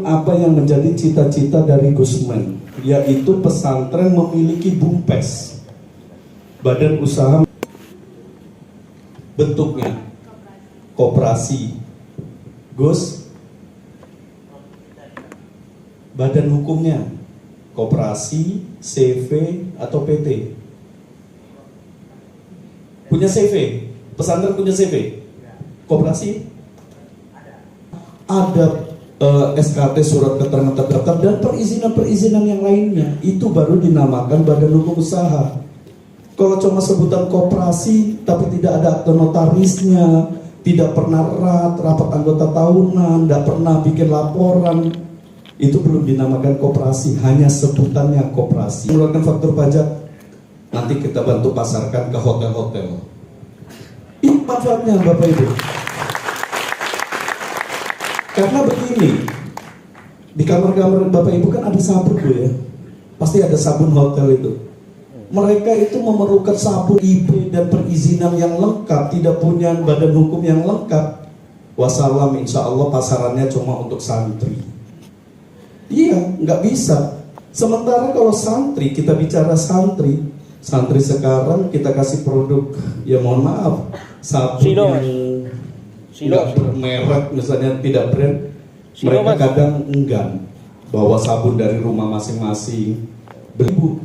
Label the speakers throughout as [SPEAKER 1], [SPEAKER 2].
[SPEAKER 1] apa yang menjadi cita-cita dari Gusmen, yaitu pesantren memiliki BUMPES, badan usaha. Bentuknya koperasi. Gus, badan hukumnya koperasi, CV, atau PT? Punya CV? Pesantren punya CV? Koperasi? Ada SKT, surat keterangan terdaftar, dan perizinan-perizinan yang lainnya. Itu baru dinamakan badan hukum usaha. Kalau cuma sebutan koperasi tapi tidak ada akte notarisnya, tidak pernah rapat anggota tahunan, tidak pernah bikin laporan, itu belum dinamakan koperasi, hanya sebutannya koperasi. Mengeluarkan faktur pajak, nanti kita bantu pasarkan ke hotel-hotel. Ini manfaatnya Bapak Ibu. Karena begini, di kamar-kamar Bapak Ibu kan ada sabun Bu ya, pasti ada sabun hotel itu. Mereka itu memerlukan sabun IP dan perizinan yang lengkap, tidak punya badan hukum yang lengkap. Wassalam, insya Allah pasarannya cuma untuk santri. Iya, nggak bisa. Sementara kalau santri, kita bicara santri sekarang kita kasih produk, ya mohon maaf, sabun yang nggak bermerek, misalnya tidak brand, mereka kadang enggan bawa sabun dari rumah masing-masing. Beli,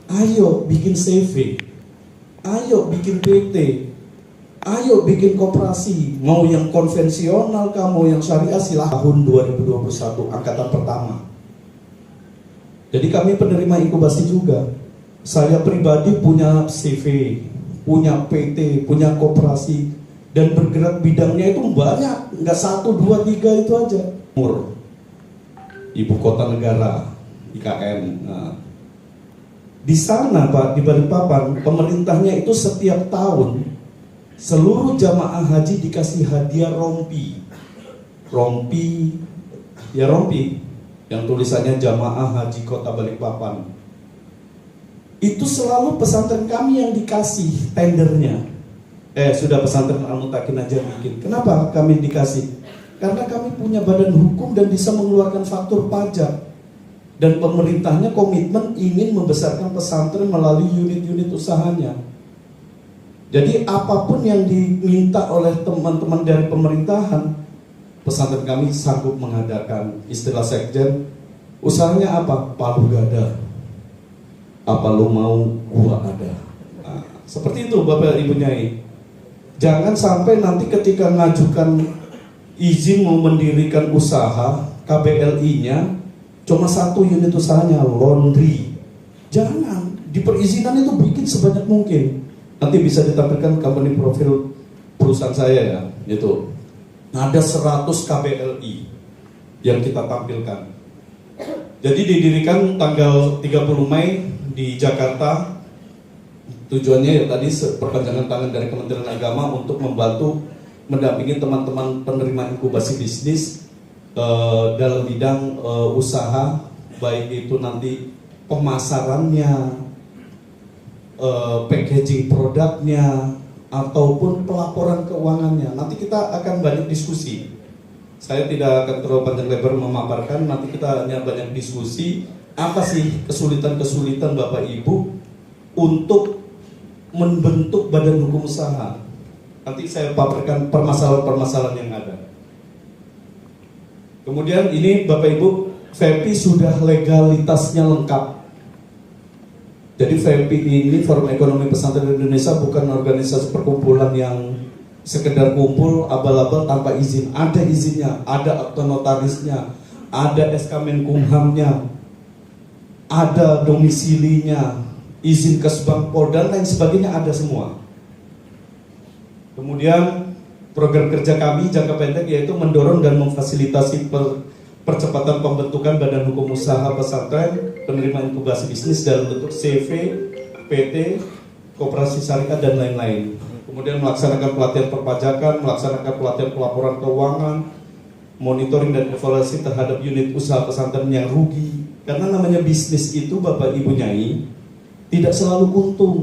[SPEAKER 1] ayo bikin CV, ayo bikin PT, ayo bikin koperasi, mau yang konvensional kah, mau yang syariah, silahkan. Tahun 2021 angkatan pertama. Jadi kami penerima inkubasi juga. Saya pribadi punya CV, punya PT, punya koperasi, dan bergerak bidangnya itu banyak, nggak 1, 2, 3 itu aja. Timur, ibu kota negara, IKN. Nah, di sana Pak, di Balikpapan, pemerintahnya itu setiap tahun seluruh jamaah haji dikasih hadiah rompi, yang tulisannya Jamaah Haji Kota Balikpapan. Itu selalu pesantren kami yang dikasih tendernya. Sudah pesantren Al-Mutakin aja bikin. Kenapa kami dikasih? Karena kami punya badan hukum dan bisa mengeluarkan faktur pajak. Dan pemerintahnya komitmen ingin membesarkan pesantren melalui unit-unit usahanya. Jadi apapun yang diminta oleh teman-teman dari pemerintahan, pesantren kami sanggup mengadakan. Istilah sekjen, usahanya apa? Palu gada. Apa lu mau, gua ada. Nah, seperti itu Bapak Ibu Nyai. Jangan sampai nanti ketika ngajukan izin mau mendirikan usaha, KBLI-nya cuma 1 unit usahanya, laundry. Jangan, di perizinan itu bikin sebanyak mungkin. Nanti bisa ditampilkan company profil perusahaan saya ya, itu. Ada 100 KBLI yang kita tampilkan. Jadi didirikan tanggal 30 Mei di Jakarta. Tujuannya ya tadi perpanjangan tangan dari Kementerian Agama untuk membantu mendampingi teman-teman penerima inkubasi bisnis dalam bidang usaha, baik itu nanti pemasarannya, packaging produknya, ataupun pelaporan keuangannya. Nanti kita akan banyak diskusi. Saya tidak akan terlalu panjang lebar memaparkan, nanti kita hanya banyak diskusi. Apa sih kesulitan-kesulitan Bapak Ibu untuk membentuk badan hukum usaha? Nanti saya paparkan permasalahan-permasalahan yang ada. Kemudian ini Bapak Ibu, VEPI sudah legalitasnya lengkap. Jadi VEPI ini Forum Ekonomi Pesantren Indonesia bukan organisasi perkumpulan yang sekedar kumpul abal-abal tanpa izin. Ada izinnya, ada akte notarisnya, ada SK Menkumhamnya, ada domisilinya, izin Kesbangpol dan lain sebagainya, ada semua. Kemudian program kerja kami jangka pendek yaitu mendorong dan memfasilitasi percepatan pembentukan badan hukum usaha pesantren penerima inkubasi bisnis dalam bentuk CV, PT, koperasi syariah dan lain-lain. Kemudian melaksanakan pelatihan perpajakan, melaksanakan pelatihan pelaporan keuangan, monitoring dan evaluasi terhadap unit usaha pesantren yang rugi. Karena namanya bisnis itu Bapak Ibu Nyai tidak selalu untung.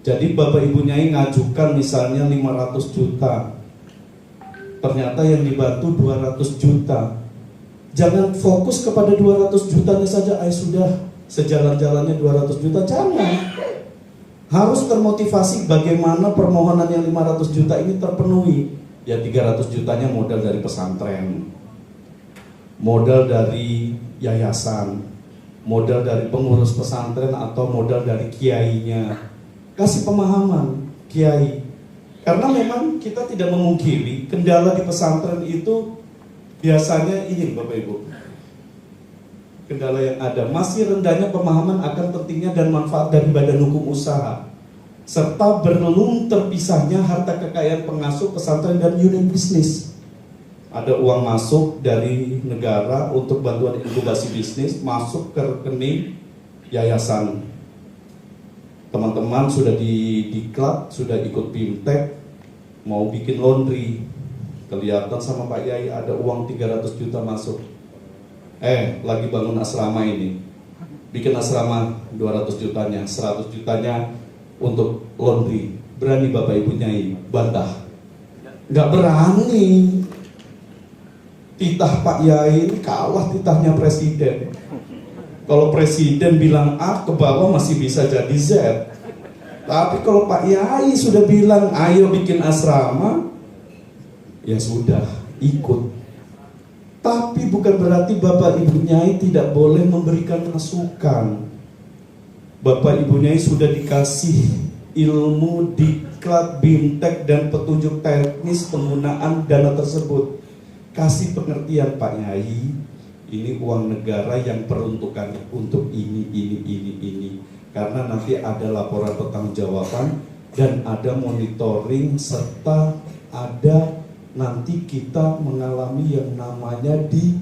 [SPEAKER 1] Jadi Bapak Ibu Nyai ngajukan misalnya 500 juta, Ternyata yang dibantu 200 juta. Jangan fokus kepada 200 jutanya saja, sudah sejalan-jalannya 200 juta, jangan. Harus termotivasi bagaimana permohonan yang 500 juta ini terpenuhi. Ya 300 jutanya modal dari pesantren, modal dari yayasan, modal dari pengurus pesantren atau modal dari kiainya. Kasih pemahaman kiai. Karena memang kita tidak memungkiri kendala di pesantren itu biasanya ini Bapak Ibu. Kendala yang ada masih rendahnya pemahaman akan pentingnya dan manfaat dari badan hukum usaha, serta belum terpisahnya harta kekayaan pengasuh pesantren dan unit bisnis. Ada uang masuk dari negara untuk bantuan inkubasi bisnis masuk ke rekening yayasan. Teman-teman sudah di diklat, sudah ikut bimtek, mau bikin laundry, kelihatan sama Pak Yai ada uang 300 juta masuk. Lagi bangun asrama ini, bikin asrama 200 jutanya, 100 jutanya untuk laundry. Berani Bapak Ibu Nyai bantah? Nggak berani. Titah Pak Yai ini kalah titahnya presiden. Kalau presiden bilang A, ke bawah masih bisa jadi Z. Tapi kalau Pak Yai sudah bilang ayo bikin asrama, ya sudah, ikut. Tapi bukan berarti Bapak Ibu Nyai tidak boleh memberikan masukan. Bapak Ibu Nyai sudah dikasih ilmu, diklat, bimtek, dan petunjuk teknis penggunaan dana tersebut. Kasih pengertian Pak Yai, ini uang negara yang peruntukannya untuk ini. Karena nanti ada laporan pertanggungjawaban dan ada monitoring serta ada nanti kita mengalami yang namanya di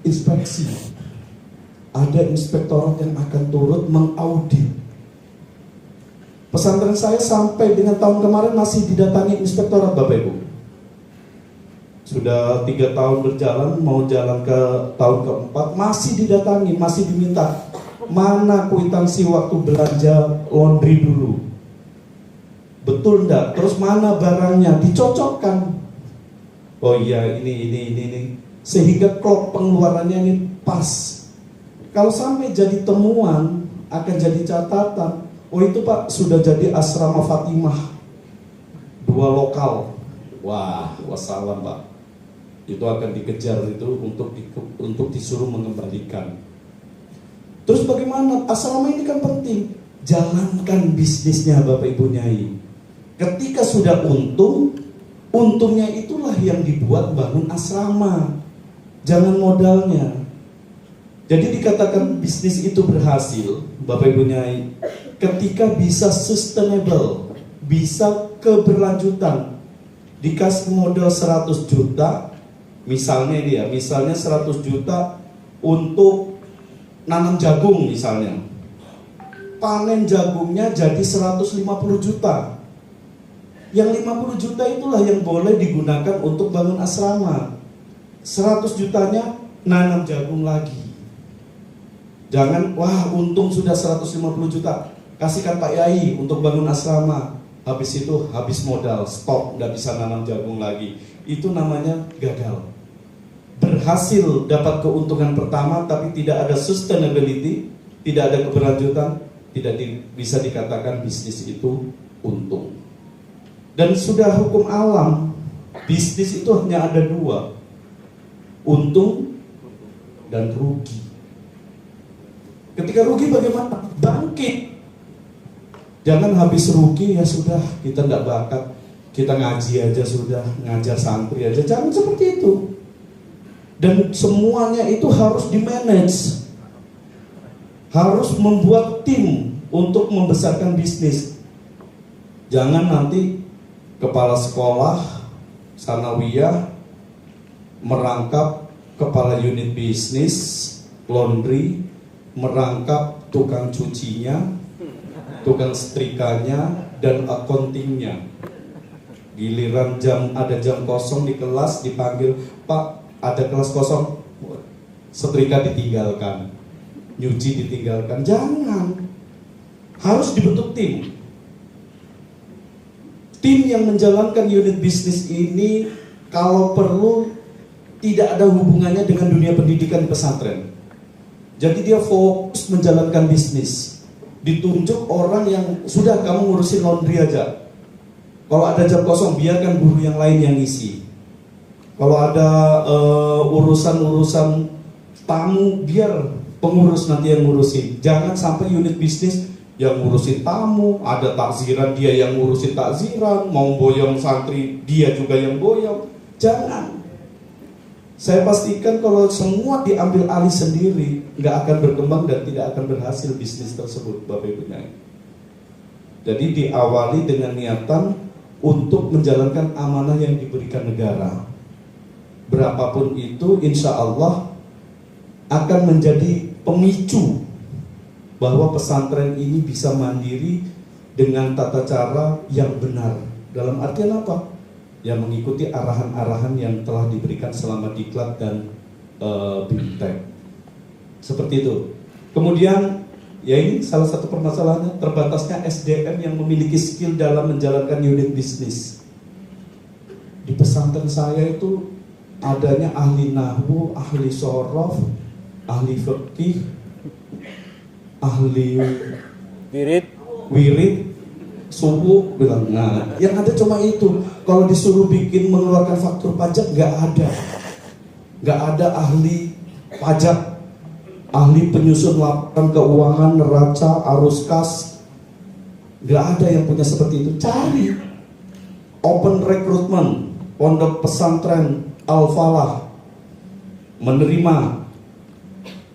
[SPEAKER 1] inspeksi. Ada inspektorat yang akan turut mengaudit. Pesantren saya sampai dengan tahun kemarin masih didatangi inspektorat Bapak Ibu. Sudah 3 tahun berjalan, mau jalan ke tahun keempat, masih didatangi, masih diminta mana kwitansi waktu belanja laundry dulu, betul enggak? Terus mana barangnya, dicocokkan. Oh iya, ini. Sehingga klop pengeluarannya ini pas. Kalau sampai jadi temuan, akan jadi catatan. Oh itu Pak, sudah jadi asrama Fatimah 2 lokal. Wah, wassalam Pak. Itu akan dikejar itu untuk disuruh mengembalikan. Terus bagaimana? Asrama ini kan penting. Jalankan bisnisnya Bapak Ibu Nyai. Ketika sudah untung, untungnya itulah yang dibuat bangun asrama. Jangan modalnya. Jadi dikatakan bisnis itu berhasil Bapak Ibu Nyai ketika bisa sustainable, bisa keberlanjutan. Dikasih modal 100 juta, misalnya ini ya, misalnya 100 juta untuk nanam jagung misalnya. Panen jagungnya jadi 150 juta. Yang 50 juta itulah yang boleh digunakan untuk bangun asrama. 100 jutanya nanam jagung lagi. Jangan, wah untung sudah 150 juta, kasihkan Pak Yai untuk bangun asrama. Habis itu habis modal, stop, nggak bisa nanam jagung lagi. Itu namanya gagal. Berhasil dapat keuntungan pertama tapi tidak ada sustainability, tidak ada keberlanjutan, tidak bisa dikatakan bisnis itu untung. Dan sudah hukum alam, bisnis itu hanya ada 2, untung dan rugi. Ketika rugi bagaimana? Bangkit. Jangan habis rugi ya sudah, kita tidak bakat, kita ngaji aja sudah, ngajar santri aja, jangan seperti itu. Dan semuanya itu harus di-manage, harus membuat tim untuk membesarkan bisnis. Jangan nanti kepala sekolah sanawiyah merangkap kepala unit bisnis laundry, merangkap tukang cucinya, tukang setrikanya, dan accountingnya. Giliran ada jam kosong di kelas, dipanggil, Pak ada kelas kosong, setrika ditinggalkan, nyuci ditinggalkan. Jangan, harus dibentuk tim Tim yang menjalankan unit bisnis ini kalau perlu tidak ada hubungannya dengan dunia pendidikan di pesantren. Jadi dia fokus menjalankan bisnis. Ditunjuk orang yang sudah kamu ngurusin laundry aja. Kalau ada jam kosong biarkan guru yang lain yang isi. Kalau ada urusan-urusan tamu biar pengurus nanti yang ngurusin. Jangan sampai unit bisnis yang ngurusin tamu, ada takziran dia yang ngurusin takziran, mau boyong santri dia juga yang boyong. Jangan. Saya pastikan kalau semua diambil alih sendiri, nggak akan berkembang dan tidak akan berhasil bisnis tersebut, Bapak Ibu Nyai. Jadi diawali dengan niatan untuk menjalankan amanah yang diberikan negara. Berapapun itu, insya Allah akan menjadi pemicu bahwa pesantren ini bisa mandiri dengan tata cara yang benar. Dalam artian apa? Ya mengikuti arahan-arahan yang telah diberikan selama diklat dan BIMTEK. Seperti itu. Kemudian, ya ini salah satu permasalahannya, terbatasnya SDM yang memiliki skill dalam menjalankan unit bisnis. Di pesantren saya itu adanya ahli nahwu, ahli sorof, ahli fikih, ahli wirid, subuh bilang. Nah, yang ada cuma itu. Kalau disuruh bikin mengeluarkan faktur pajak nggak ada ahli pajak, ahli penyusun laporan keuangan, neraca, arus kas, nggak ada yang punya seperti itu. Cari open recruitment, pondok pesantren Al-Falah menerima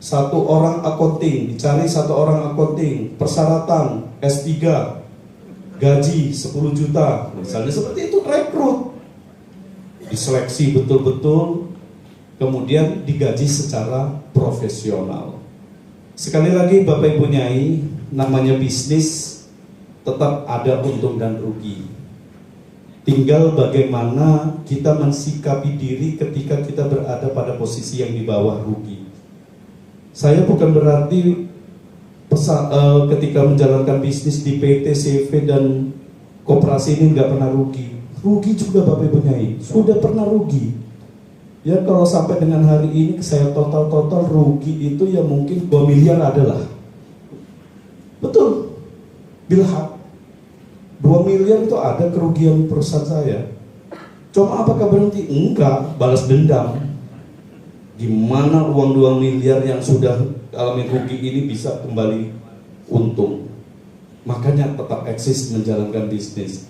[SPEAKER 1] satu orang accounting, dicari satu orang accounting, persyaratan S3, gaji 10 juta, misalnya seperti itu, rekrut, diseleksi betul-betul, kemudian digaji secara profesional. Sekali lagi Bapak Ibu Nyai, namanya bisnis tetap ada untung dan rugi. Tinggal bagaimana kita mensikapi diri ketika kita berada pada posisi yang di bawah rugi. Saya bukan berarti ketika menjalankan bisnis di PT, CV, dan koperasi ini nggak pernah rugi. Rugi juga Bapak Ibu Nyai, sudah pernah rugi. Ya kalau sampai dengan hari ini saya total rugi itu ya mungkin 2 miliar adalah. Betul, bilhak. 2 miliar itu ada kerugian perusahaan saya. Cuma apakah berhenti? Enggak, balas dendam. Gimana uang 2 miliar yang sudah alami rugi ini bisa kembali untung? Makanya tetap eksis menjalankan bisnis.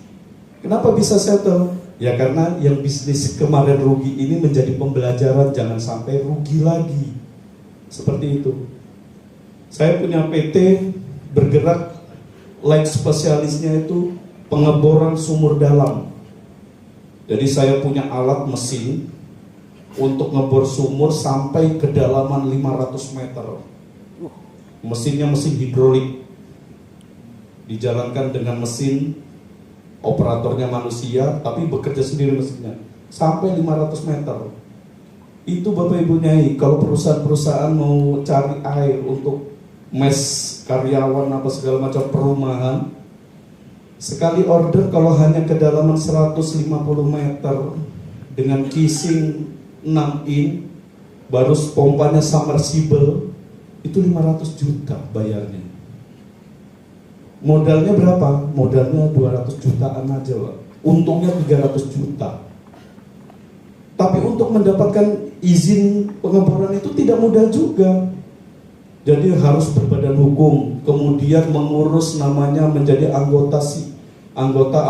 [SPEAKER 1] Kenapa bisa settle? Ya karena yang bisnis kemarin rugi ini menjadi pembelajaran, jangan sampai rugi lagi. Seperti itu. Saya punya PT bergerak, like spesialisnya itu pengeboran sumur dalam. Jadi saya punya alat mesin untuk ngebor sumur sampai kedalaman 500 meter. Mesinnya mesin hidrolik, dijalankan dengan mesin, operatornya manusia, tapi bekerja sendiri mesinnya, sampai 500 meter. Itu Bapak Ibu Nyai, kalau perusahaan-perusahaan mau cari air untuk mes karyawan apa segala macam perumahan, sekali order kalau hanya kedalaman 150 meter dengan casing 6 in, baru pompanya submersible, itu 500 juta bayarnya. Modalnya berapa? Modalnya 200 jutaan aja Pak. Untungnya 300 juta. Tapi untuk mendapatkan izin pengeboran itu tidak mudah juga. Jadi harus berbadan hukum, kemudian mengurus namanya menjadi anggota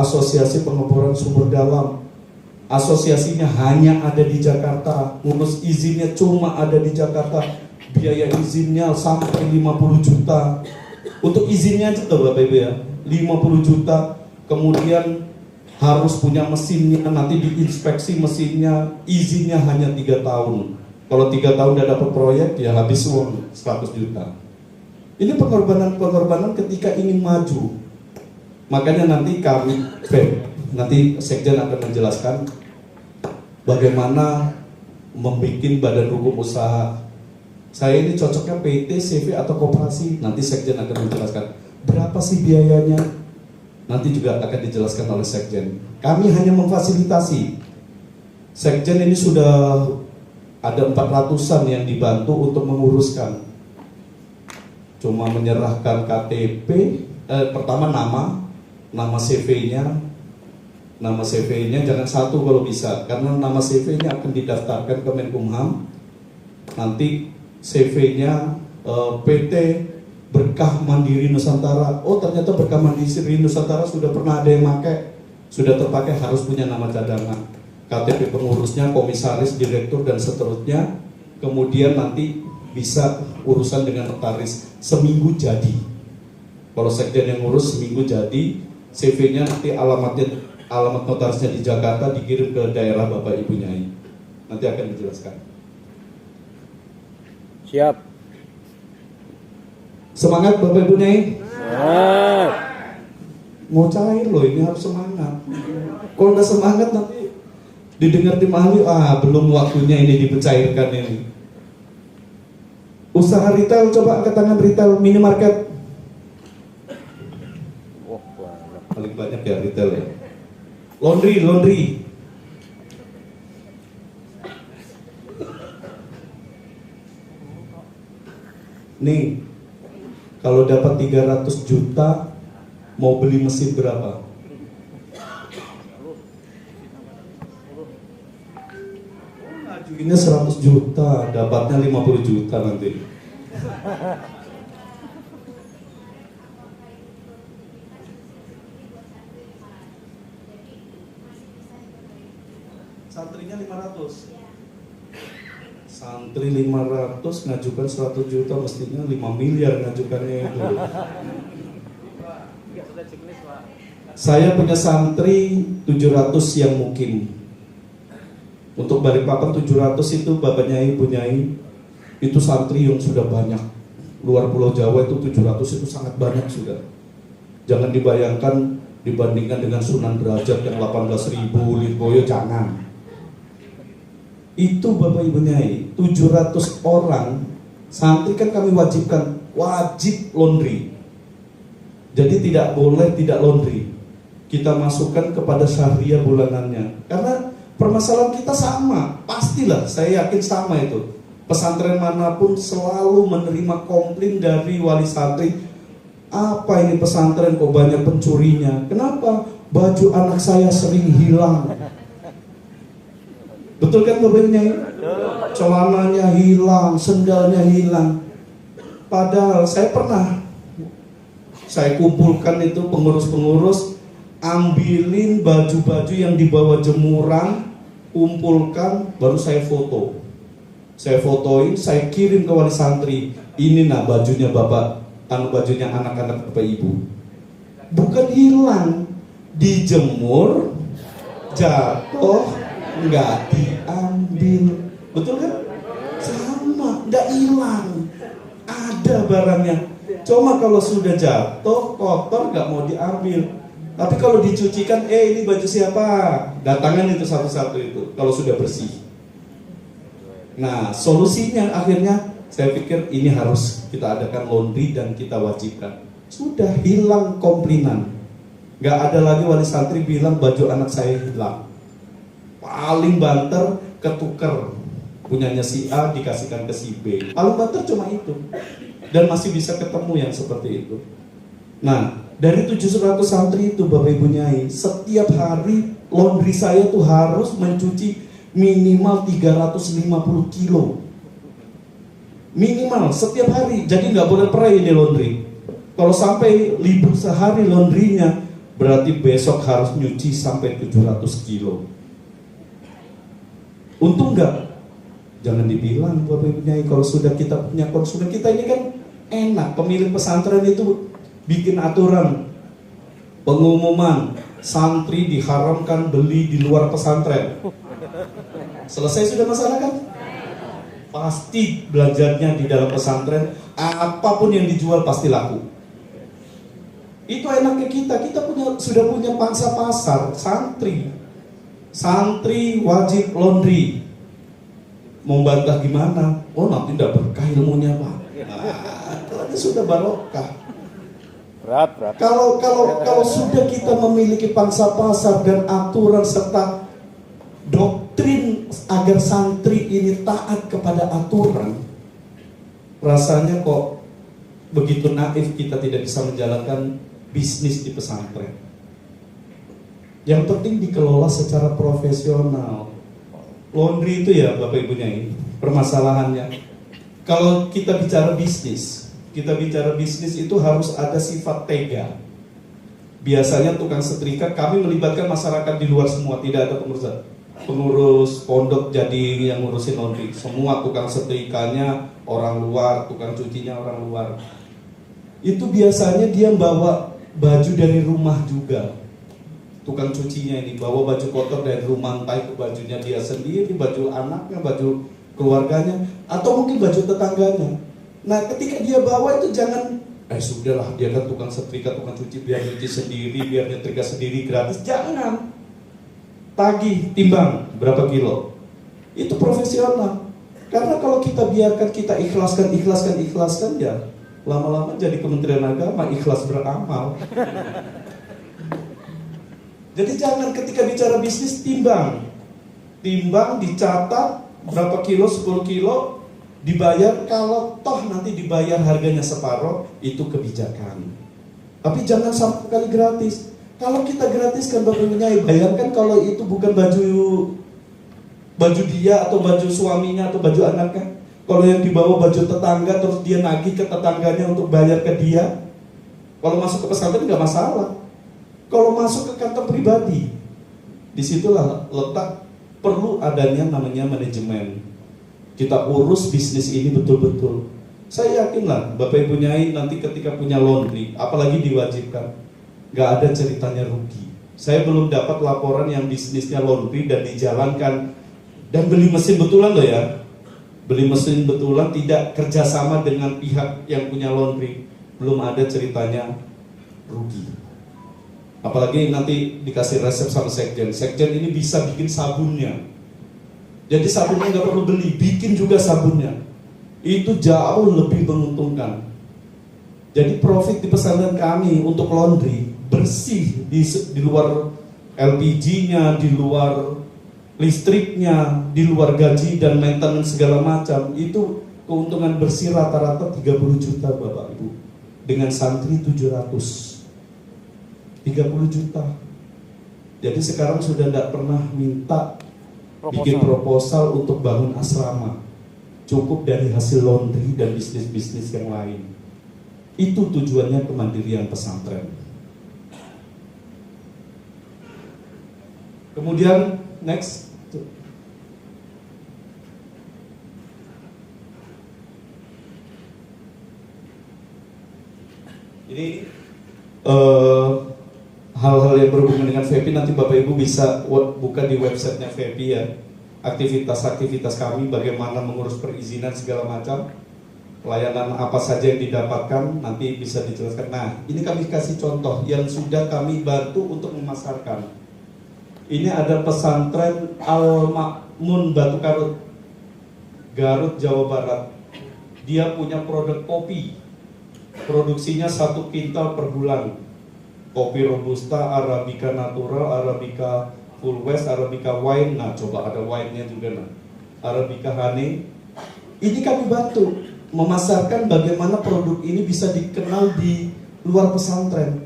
[SPEAKER 1] asosiasi pengeboran sumur dalam. Asosiasinya hanya ada di Jakarta, ngurus izinnya cuma ada di Jakarta, biaya izinnya sampai 50 juta. Untuk izinnya aja tuh Bapak Ibu ya, 50 juta, kemudian harus punya mesinnya, nanti diinspeksi mesinnya, izinnya hanya 3 tahun. Kalau 3 tahun udah dapat proyek, ya habis uang 100 juta. Ini pengorbanan ketika ingin maju. Makanya nanti kami, nanti Sekjen akan menjelaskan bagaimana membuat badan hukum usaha. Saya ini cocoknya PT, CV, atau koperasi. Nanti Sekjen akan menjelaskan berapa sih biayanya. Nanti juga akan dijelaskan oleh Sekjen. Kami hanya memfasilitasi. Sekjen ini sudah ada 400-an yang dibantu untuk menguruskan. Cuma menyerahkan KTP, pertama nama CV-nya, jangan satu kalau bisa, karena nama CV-nya akan didaftarkan ke Menkumham. Nanti CV-nya PT Berkah Mandiri Nusantara. Oh ternyata Berkah Mandiri Nusantara sudah pernah ada yang pakai, sudah terpakai, harus punya nama cadangan. KTP pengurusnya, komisaris, direktur dan seterusnya. Kemudian nanti bisa urusan dengan notaris, seminggu jadi. Kalau sekjen yang ngurus seminggu jadi, CV-nya nanti alamat notarisnya di Jakarta, dikirim ke daerah Bapak Ibu Nyai. Nanti akan dijelaskan.
[SPEAKER 2] Siap.
[SPEAKER 1] Semangat Bapak Ibu Nyai.
[SPEAKER 2] Semangat.
[SPEAKER 1] Mau cair loh, ini harus semangat. Kalau nggak semangat nanti didengar tim ahli, belum waktunya ini dicairkan ini. Usaha retail, coba angkat tangan retail, minimarket. Paling banyak ya retail ya. Laundry. Nih, kalau dapat 300 juta, mau beli mesin berapa? Ajuinnya 100 juta, dapatnya 50 juta nanti. Santrinya 500. Santri 500 ngajukan 100 juta, mestinya 5 miliar ngajukannya itu. Saya punya santri 700 yang mukim. Untuk Balikpapan 700 itu Bapak Nyai, Ibu Nyai, itu santri yang sudah banyak. Luar Pulau Jawa itu 700 itu sangat banyak sudah. Jangan dibayangkan dibandingkan dengan Sunan Derajat yang 18.000, Lirboyo, jangan. Itu Bapak Ibu Nyai, 700 orang santri kan kami wajibkan, wajib laundry. Jadi tidak boleh tidak laundry. Kita masukkan kepada syariah bulanannya. Karena permasalahan kita sama, pastilah, saya yakin sama itu. Pesantren manapun selalu menerima komplain dari wali santri. Apa ini pesantren kok banyak pencurinya? Kenapa? Baju anak saya sering hilang. Betul kan Bapak Nyai? Celananya hilang, sendalnya hilang. Padahal saya kumpulkan itu pengurus-pengurus, ambilin baju-baju yang dibawa jemuran, kumpulkan, baru saya foto. Saya fotoin, saya kirim ke wali santri. Ini nah bajunya Bapak, bajunya anak-anak Bapak Ibu. Bukan hilang, dijemur, jatuh, nggak diambil. Betul kan? Sama, nggak hilang, ada barangnya. Cuma kalau sudah jatuh, kotor, nggak mau diambil. Tapi kalau dicucikan, ini baju siapa? Datangan itu satu-satu itu, kalau sudah bersih. Nah, solusinya akhirnya saya pikir ini harus kita adakan laundry dan kita wajibkan. Sudah hilang komplainan. Nggak ada lagi wali santri bilang baju anak saya hilang. Paling banter ketuker, punyanya si A dikasihkan ke si B. Paling banter cuma itu. Dan masih bisa ketemu yang seperti itu. Nah, dari 700 santri itu Bapak Ibu Nyai, setiap hari laundry saya tuh harus mencuci minimal 350 kilo. Minimal setiap hari. Jadi nggak boleh perai di laundry. Kalau sampai libur sehari laundrynya, berarti besok harus nyuci sampai 700 kilo. Untung nggak? Jangan dibilang Bapak Ibu Nyai, kalau sudah kita punya konsumen, kita ini kan enak. Pemilik pesantren itu bikin aturan, pengumuman, santri diharamkan beli di luar pesantren. Selesai sudah masalah kan? Pasti belajarnya di dalam pesantren, apapun yang dijual pasti laku. Itu enaknya kita sudah punya pangsa pasar, santri wajib laundry. Mau bantah gimana? Oh nanti tidak berkah ilmunya Pak. Nah, itu sudah barokah.
[SPEAKER 2] Berat.
[SPEAKER 1] Kalau sudah kita memiliki pangsa pasar dan aturan serta doktrin agar santri ini taat kepada aturan, rasanya kok begitu naif kita tidak bisa menjalankan bisnis di pesantren. Yang penting dikelola secara profesional. Laundry itu ya Bapak Ibunya ini permasalahannya. Kalau kita bicara bisnis itu harus ada sifat tega. Biasanya tukang setrika, kami melibatkan masyarakat di luar semua, tidak ada pengurus pondok jadi yang ngurusin laundry. Semua tukang setrikanya orang luar, tukang cucinya orang luar. Itu biasanya dia bawa baju dari rumah juga. Tukang cucinya ini bawa baju kotor dari rumah, entah itu bajunya dia sendiri, baju anaknya, baju keluarganya, atau mungkin baju tetangganya. Nah ketika dia bawa itu jangan, sudahlah dia kan tukang setrika, tukang cuci, biar cuci sendiri, biar nyetrika sendiri gratis. Jangan. Tagih, timbang berapa kilo. Itu profesional. Karena kalau kita biarkan, kita ikhlaskan ya, lama-lama jadi Kementerian Agama, ikhlas beramal. Jadi jangan ketika bicara bisnis timbang, dicatat berapa kilo, 10 kilo, dibayar. Kalau toh nanti dibayar harganya separuh, itu kebijakan. Tapi jangan sampai kali gratis. Kalau kita gratiskan Bapak Ibu, bayangkan kalau itu bukan baju dia atau baju suaminya atau baju anaknya. Kalau yang dibawa baju tetangga terus dia nagih ke tetangganya untuk bayar ke dia. Kalau masuk ke pesantren nggak masalah. Kalau masuk ke kantong pribadi, disitulah letak perlu adanya namanya manajemen. Kita urus bisnis ini betul-betul. Saya yakinlah Bapak Ibu Nyai nanti ketika punya laundry, apalagi diwajibkan, nggak ada ceritanya rugi. Saya belum dapat laporan yang bisnisnya laundry dan dijalankan dan beli mesin betulan loh ya. Beli mesin betulan tidak kerjasama dengan pihak yang punya laundry, belum ada ceritanya rugi. Apalagi nanti dikasih resep sama sekjen. Sekjen ini bisa bikin sabunnya. Jadi sabunnya nggak perlu beli, bikin juga sabunnya. Itu jauh lebih menguntungkan. Jadi profit di pesantren kami untuk laundry bersih di luar LPG-nya, di luar listriknya, di luar gaji dan maintenance segala macam. Itu keuntungan bersih rata-rata 30 juta Bapak Ibu. Dengan santri 700. 30 juta. Jadi sekarang sudah tidak pernah minta bikin proposal untuk bangun asrama. Cukup dari hasil laundry dan bisnis-bisnis yang lain. Itu tujuannya kemandirian pesantren. Kemudian next. Ini hal-hal yang berhubungan dengan VP nanti Bapak Ibu bisa buka di websitenya VP ya. Aktivitas-aktivitas kami, bagaimana mengurus perizinan segala macam, pelayanan apa saja yang didapatkan nanti bisa dijelaskan. Nah, ini kami kasih contoh yang sudah kami bantu untuk memasarkan. Ini ada pesantren Al-Ma'mun Batu Karut, Garut, Jawa Barat. Dia punya produk kopi, produksinya 1 kintal per bulan. Kopi Robusta, Arabica Natural, Arabica Full West, Arabica Wine. Nah coba ada wine-nya juga nah. Arabica Honey. Ini kami bantu memasarkan bagaimana produk ini bisa dikenal di luar pesantren.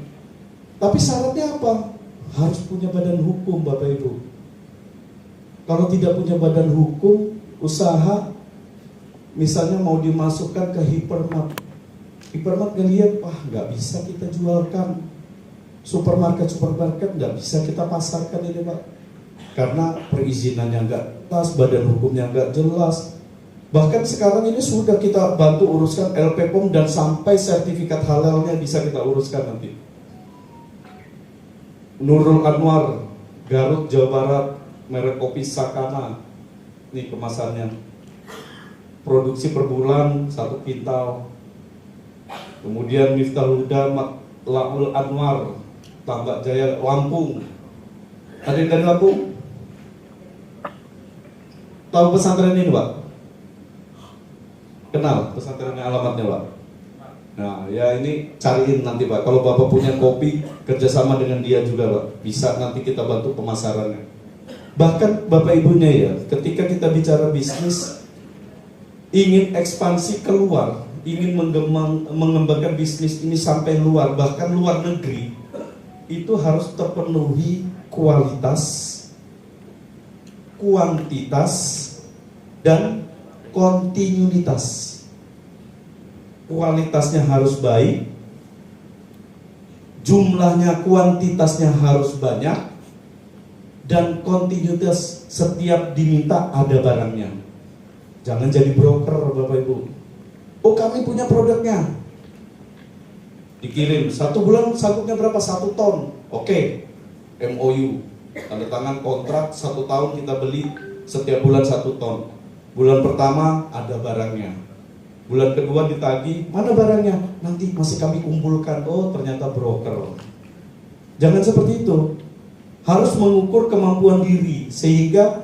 [SPEAKER 1] Tapi syaratnya apa? Harus punya badan hukum Bapak Ibu. Kalau tidak punya badan hukum, usaha misalnya mau dimasukkan ke Hypermart. Hypermart ngelihat, wah nggak bisa kita jualkan. Supermarket nggak bisa kita pasarkan ini Pak, karena perizinannya nggak jelas, badan hukumnya nggak jelas. Bahkan sekarang ini sudah kita bantu uruskan LPPOM dan sampai sertifikat halalnya bisa kita uruskan nanti. Nurul Anwar, Garut, Jawa Barat, merek kopi Sakana, ini kemasannya, produksi per bulan 1 kintal. Kemudian Miftahul Huda, Laul Anwar, Tambak Jaya, Lampung. Ada yang dari Lampung? Tahu pesantren ini Pak? Kenal pesantrennya, alamatnya Pak? Nah, ya ini cariin nanti Pak. Kalau Bapak punya kopi, kerjasama dengan dia juga Pak. Bisa nanti kita bantu pemasarannya. Bahkan Bapak Ibunya ya, ketika kita bicara bisnis, ingin ekspansi keluar, ingin mengembangkan bisnis ini sampai luar, bahkan luar negeri, itu harus terpenuhi kualitas, kuantitas, dan kontinuitas. Kualitasnya harus baik, jumlahnya, kuantitasnya harus banyak, dan kontinuitas setiap diminta ada barangnya. Jangan jadi broker Bapak Ibu. Oh kami punya produknya, dikirim 1 bulan sangkupnya berapa? 1 ton. Oke, MOU, tanda tangan kontrak 1 tahun kita beli setiap bulan 1 ton. Bulan pertama ada barangnya. Bulan kedua ditagih, mana barangnya? Nanti masih kami kumpulkan. Oh ternyata broker. Jangan seperti itu. Harus mengukur kemampuan diri sehingga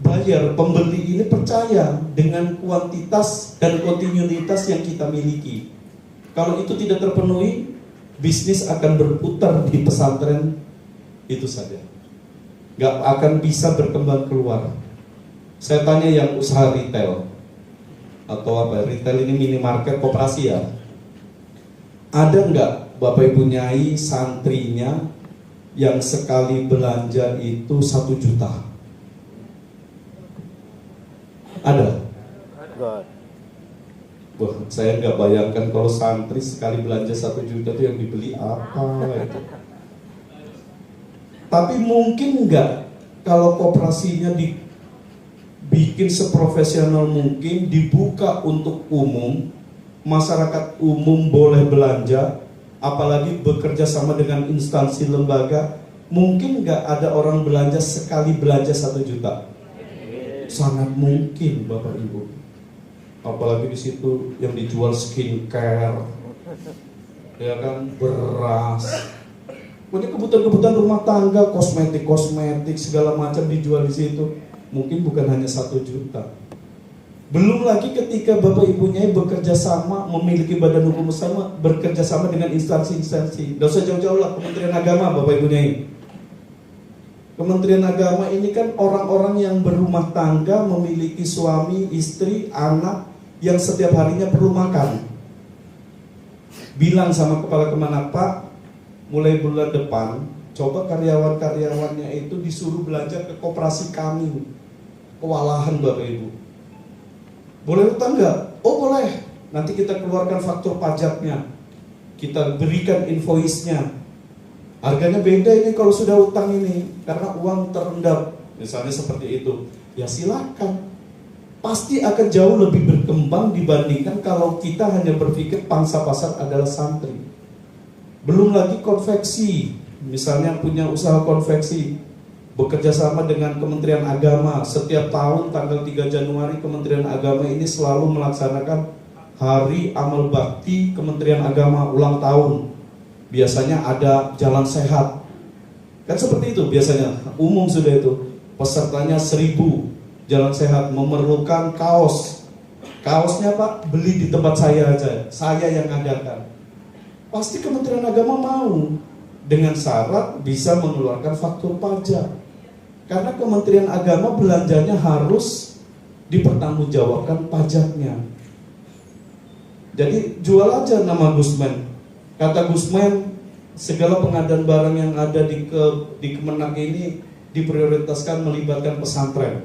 [SPEAKER 1] buyer, pembeli ini percaya dengan kuantitas dan kontinuitas yang kita miliki. Kalau itu tidak terpenuhi, bisnis akan berputar di pesantren itu saja. Gak akan bisa berkembang keluar. Saya tanya yang usaha retail atau apa, retail ini minimarket, koperasi ya. Ada nggak Bapak Ibu Nyai santrinya yang sekali belanja itu 1 juta? Ada? Wah, saya nggak bayangkan kalau santri sekali belanja 1 juta itu yang dibeli apa itu. Tapi mungkin nggak kalau koperasinya dibikin seprofesional mungkin, dibuka untuk umum, masyarakat umum boleh belanja, apalagi bekerja sama dengan instansi lembaga, mungkin nggak ada orang belanja sekali belanja 1 juta? Sangat mungkin Bapak Ibu. Apalagi di situ yang dijual skincare, ya kan, beras, punya kebutuhan-kebutuhan rumah tangga, kosmetik segala macam dijual di situ. Mungkin bukan hanya 1 juta. Belum lagi ketika Bapak Ibunya bekerja sama, memiliki badan hukum bersama, bekerja sama dengan instansi-instansi. Tidak usah jauh-jauh lah, Kementerian Agama Bapak Ibunya. Kementerian Agama ini kan orang-orang yang berumah tangga, memiliki suami, istri, anak, yang setiap harinya perlu makan. Bilang sama kepala Kemenak, Pak, mulai bulan depan, coba karyawan-karyawannya itu disuruh belanja ke koperasi kami. Kewalahan Bapak Ibu. Boleh utang nggak? Oh boleh. Nanti kita keluarkan faktur pajaknya, kita berikan invoice-nya. Harganya beda ini kalau sudah utang ini, karena uang terendam. Misalnya seperti itu. Ya silakan. Pasti akan jauh lebih berkembang dibandingkan kalau kita hanya berpikir pangsa pasar adalah santri. Belum lagi konveksi. Misalnya punya usaha konveksi, bekerja sama dengan Kementerian Agama. Setiap tahun tanggal 3 Januari Kementerian Agama ini selalu melaksanakan Hari Amal Bakti Kementerian Agama ulang tahun. Biasanya ada jalan sehat. Kan seperti itu biasanya, umum sudah itu. Pesertanya 1000 jalan sehat, memerlukan kaos. Kaosnya Pak, beli di tempat saya aja, saya yang ngadakan. Pasti Kementerian Agama mau, dengan syarat bisa mengeluarkan faktur pajak. Karena Kementerian Agama belanjanya harus dipertanggungjawabkan pajaknya. Jadi jual aja nama Gusmen. Kata Gusmen, segala pengadaan barang yang ada di Kemenak ini diprioritaskan melibatkan pesantren.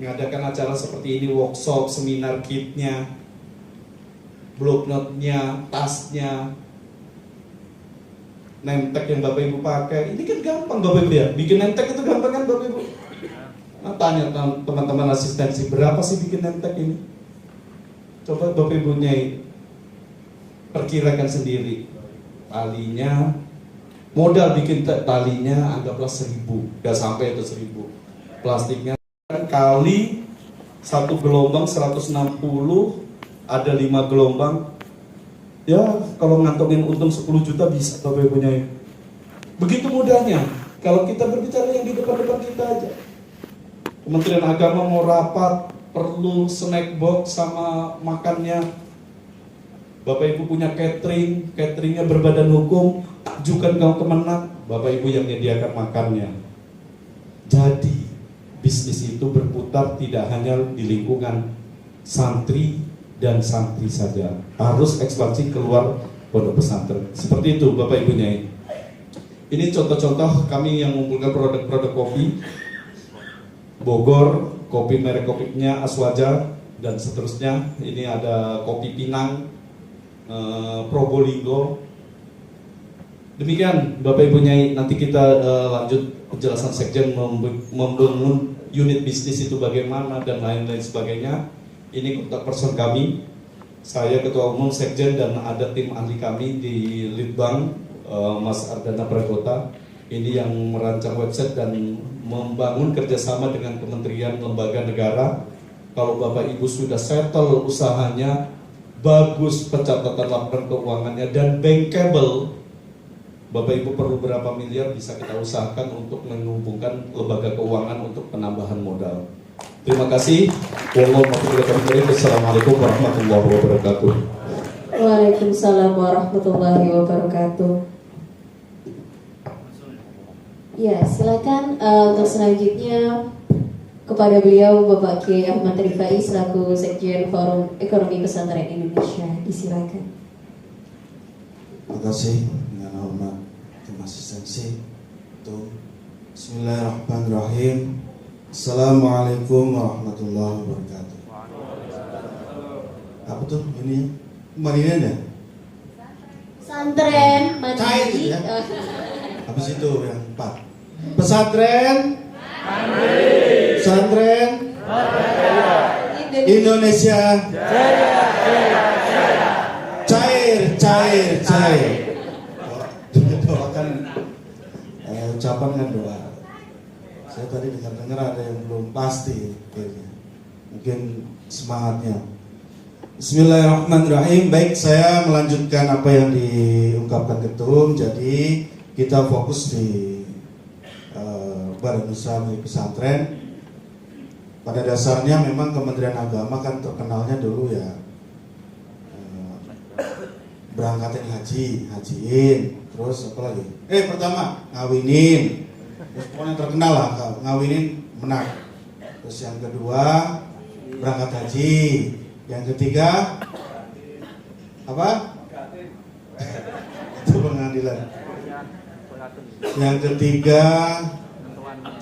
[SPEAKER 1] Mengadakan acara seperti ini, workshop, seminar, kitnya, bloknotnya, tasnya, name tag yang Bapak Ibu pakai. Ini kan gampang Bapak Ibu ya, bikin name tag itu gampang kan Bapak Ibu. Nah, tanya teman-teman asistensi, berapa sih bikin name tag ini? Coba Bapak Ibu Nyai perkirakan sendiri. Talinya, modal bikin talinya anggaplah 1000, gak sampai itu 1000. Plastiknya kali 1 gelombang 160, ada 5 gelombang. Ya kalau ngantongin untung 10 juta bisa Bapak Ibu Nyai. Begitu mudahnya. Kalau kita berbicara yang di depan-depan kita aja. Kementerian Agama mau rapat, perlu snack box sama makannya. Bapak Ibu punya catering, cateringnya berbadan hukum, ajukan ke Kemenak, Bapak Ibu yang menyediakan makannya. Jadi bisnis itu berputar tidak hanya di lingkungan santri dan santri saja, harus ekspansi keluar pondok pesantren. Seperti itu Bapak Ibu Nyai. Ini contoh-contoh kami yang mengumpulkan produk-produk kopi Bogor, kopi merek kopinya Aswaja, dan seterusnya. Ini ada kopi Pinang, Probolinggo. Demikian Bapak Ibu Nyai, nanti kita lanjut penjelasan sekjen membangun unit bisnis itu bagaimana dan lain-lain sebagainya. Ini kontak person kami, saya ketua umum sekjen dan ada tim ahli kami di Litbang, Mas Ardana Pragota. Ini yang merancang website dan membangun kerjasama dengan kementerian lembaga negara. Kalau Bapak Ibu sudah settle usahanya, bagus pencatatan laporan keuangannya dan bankable, Bapak Ibu perlu berapa miliar bisa kita usahakan untuk mengumpulkan lembaga keuangan untuk penambahan modal. Terima kasih. Wassalamualaikum warahmatullahi wabarakatuh.
[SPEAKER 2] Waalaikumsalam warahmatullahi wabarakatuh. Ya, silakan untuk selanjutnya kepada beliau Bapak Kiai Ahmad Rifai selaku Sekjen Forum Ekonomi Pesantren Indonesia. Disilakan.
[SPEAKER 3] Terima kasih dengan hormat tim asistensi. Bismillahirrahmanirrahim. Assalamualaikum warahmatullahi wabarakatuh. Apa tuh ini? Marinan ya?
[SPEAKER 2] Pesantren
[SPEAKER 3] Cair
[SPEAKER 2] Mandiri.
[SPEAKER 3] ya? Habis itu yang 4. Pesantren Pesantren Indonesia cair. Doakan ucapan kan doa. Saya tadi dengar ada yang belum pasti, mungkin semangatnya. Bismillahirrahmanirrahim. Baik, saya melanjutkan apa yang diungkapkan ketum. Jadi kita fokus di Badan Usaha Milik Pesantren. Pada dasarnya memang Kementerian Agama kan terkenalnya dulu ya berangkatin hajiin, terus apa lagi? Pertama ngawinin, terus pokoknya terkenal lah ngawinin menang. Terus yang kedua berangkat haji, yang ketiga apa? Itu pengadilan. Yang ketiga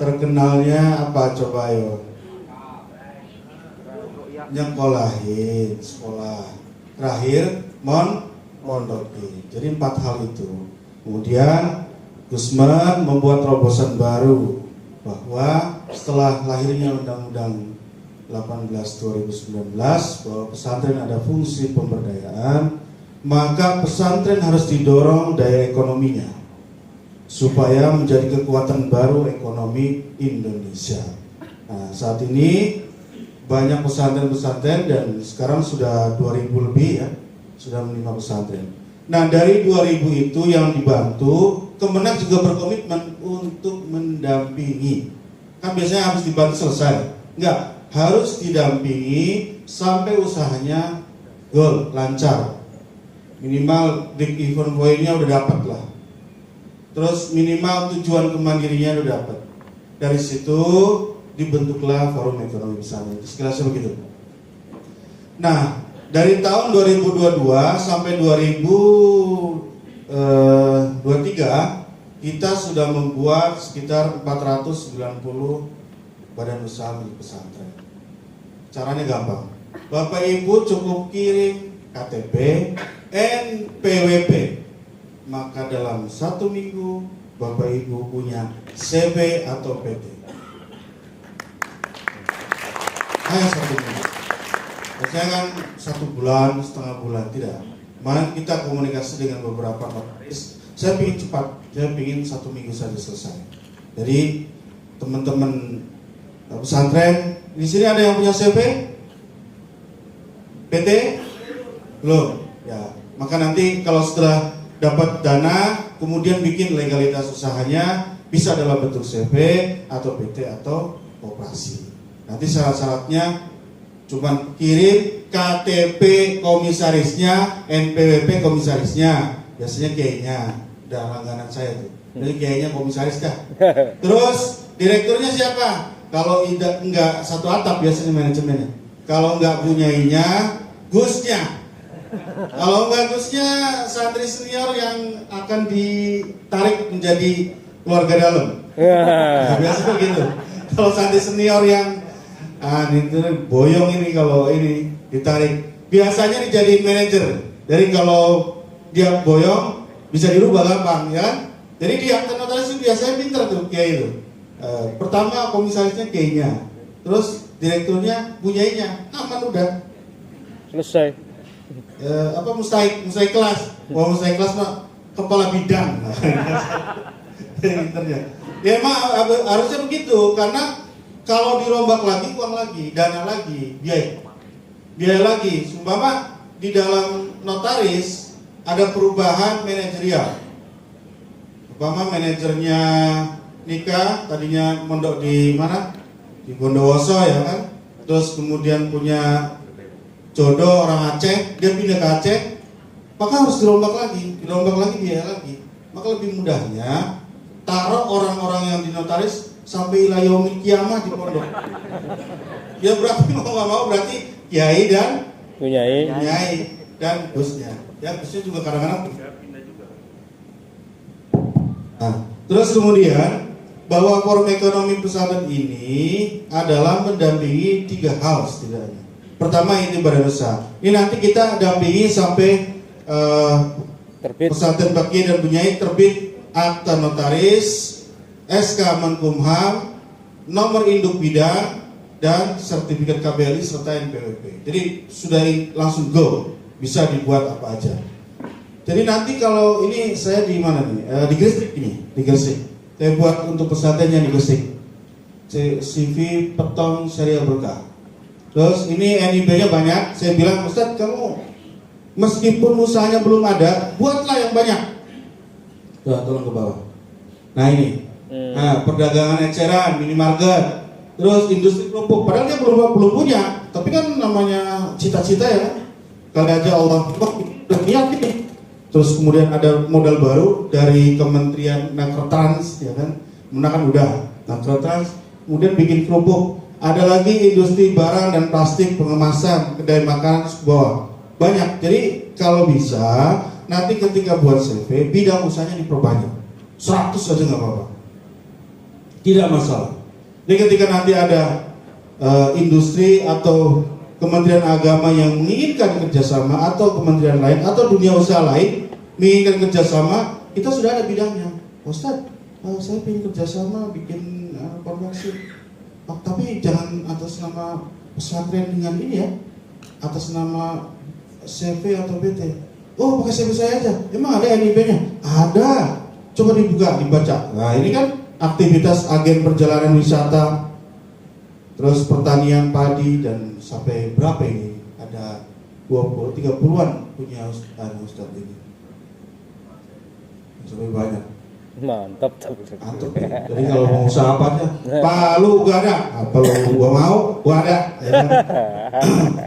[SPEAKER 3] terkenalnya apa coba yo? Nyekolahin, sekolah. Terakhir mondokin. Jadi 4 hal itu. Kemudian Gusman membuat terobosan baru bahwa setelah lahirnya Undang-Undang 18/2019 bahwa pesantren ada fungsi pemberdayaan, maka pesantren harus didorong daya ekonominya supaya menjadi kekuatan baru ekonomi Indonesia. Nah, saat ini banyak pesantren-pesantren dan sekarang sudah 2000 lebih ya, sudah menerima pesantren. Nah, dari 2000 itu yang dibantu, Kemenak juga berkomitmen untuk mendampingi. Kan biasanya harus dibantu selesai. Enggak, harus didampingi sampai usahanya goal, lancar. Minimal break even point-nya udah dapat lah. Terus minimal tujuan kemandirinya udah dapat. Dari situ dibentuklah Forum Ekonomi Pesantren. Sekilasnya begitu. Nah, dari tahun 2022 sampai 2023 kita sudah membuat sekitar 490 badan usaha milik pesantren. Caranya gampang. Bapak Ibu cukup kirim KTP, NPWP. Maka dalam 1 minggu Bapak Ibu punya CB atau PT. Hanya 1 minggu. Biasanya kan 1 bulan, setengah bulan, tidak. Kemarin kita komunikasi dengan beberapa notaris. Saya ingin cepat, saya ingin 1 minggu saja selesai. Jadi teman-teman pesantren di sini ada yang punya CB, PT, belum. Ya, maka nanti kalau setelah dapat dana, kemudian bikin legalitas usahanya bisa dalam bentuk CV atau PT atau koperasi. Nanti syarat-syaratnya cuman kirim KTP komisarisnya, NPWP komisarisnya, biasanya kiainya, udah langganan saya tuh. Jadi kiainya komisaris dah. Terus direkturnya siapa? Kalau enggak satu atap biasanya manajemennya. Kalau enggak punyainya, gusnya. Kalau enggak gusnya, santri senior yang akan ditarik menjadi keluarga dalam. Nah, biasanya gitu. Kalau santri senior yang ini boyong ini, kalau ini ditarik, biasanya dijadiin manajer. Jadi kalau dia boyong bisa dirubah gampang, ya kan? Jadi di akta notaris itu biasanya pinter tuh kiai itu. Pertama komisarisnya kiainya, terus direkturnya punyainya, aman udah.
[SPEAKER 4] Selesai.
[SPEAKER 3] Mustahik kelas. Wah, mustahik kelas mah kepala bidang. Pinternya. Ya emang harusnya begitu, karena kalau dirombak lagi, uang lagi, dana lagi, biaya lagi. Sumpama di dalam notaris ada perubahan manajerial. Umpama manajernya nikah, tadinya mondok di mana? Di Bondowoso, ya kan? Terus kemudian punya jodoh orang Aceh, dia pindah ke Aceh, maka harus dirombak lagi biaya lagi. Maka lebih mudahnya taruh orang-orang yang dinotaris sampai ila yaumil kiamah di pondok. Ya berarti mau nggak mau berarti kiai dan punyai dan bosnya. Ya bosnya juga kadang-kadang. Nah, terus kemudian bahwa forum ekonomi pesantren ini adalah mendampingi 3 hal setidaknya. Pertama ini badan usaha. Ini nanti kita dampingi sampai pesantren Baqi dan Bunyai terbit akta notaris, SK Menkumham, nomor induk bidang, dan sertifikat KBLI serta NPWP. Jadi sudah langsung go, bisa dibuat apa aja. Jadi nanti kalau ini saya di mana nih? Di Gresik ini, di Gresik. Saya buat untuk pesantrennya di Gresik. CV Petong Syariah Berkah. Terus ini NIB-nya banyak. Saya bilang, Ustadz kamu meskipun usahanya belum ada, buatlah yang banyak. Tuh, tolong ke bawah. Nah ini, nah perdagangan eceran, minimarket, terus industri kerupuk. Padahal dia belum punya, tapi kan namanya cita-cita ya kan. Kali aja Allah, udah niat nih. Terus kemudian ada modal baru dari Kementerian Nakertrans, ya kan, menakan udah Nakertrans, kemudian bikin kerupuk. Ada lagi industri barang dan plastik, pengemasan, kedai makan, bawah banyak. Jadi kalau bisa nanti ketika buat CV bidang usahanya diperbanyak 100 aja nggak apa-apa, tidak masalah. Jadi ketika nanti ada industri atau Kementerian Agama yang menginginkan kerjasama, atau kementerian lain atau dunia usaha lain menginginkan kerjasama, kita sudah ada bidangnya. Ustadz, saya ingin kerjasama bikin formasi, tapi jangan atas nama pesantren dengan ini ya, atas nama CV atau BT. Oh, pakai CV saya aja. Emang ada NIB-nya? Ada. Coba dibaca. Nah, ini kan aktivitas agen perjalanan wisata, terus pertanian padi, dan sampai berapa ini? Ada 20, 30-an punya Ustadz ini. Sampai banyak.
[SPEAKER 4] Mantap.
[SPEAKER 3] Mantap ya. Jadi kalau mau usaha apa aja, Palu gak ada. Kalau gua mau, gua ada. Ya kan?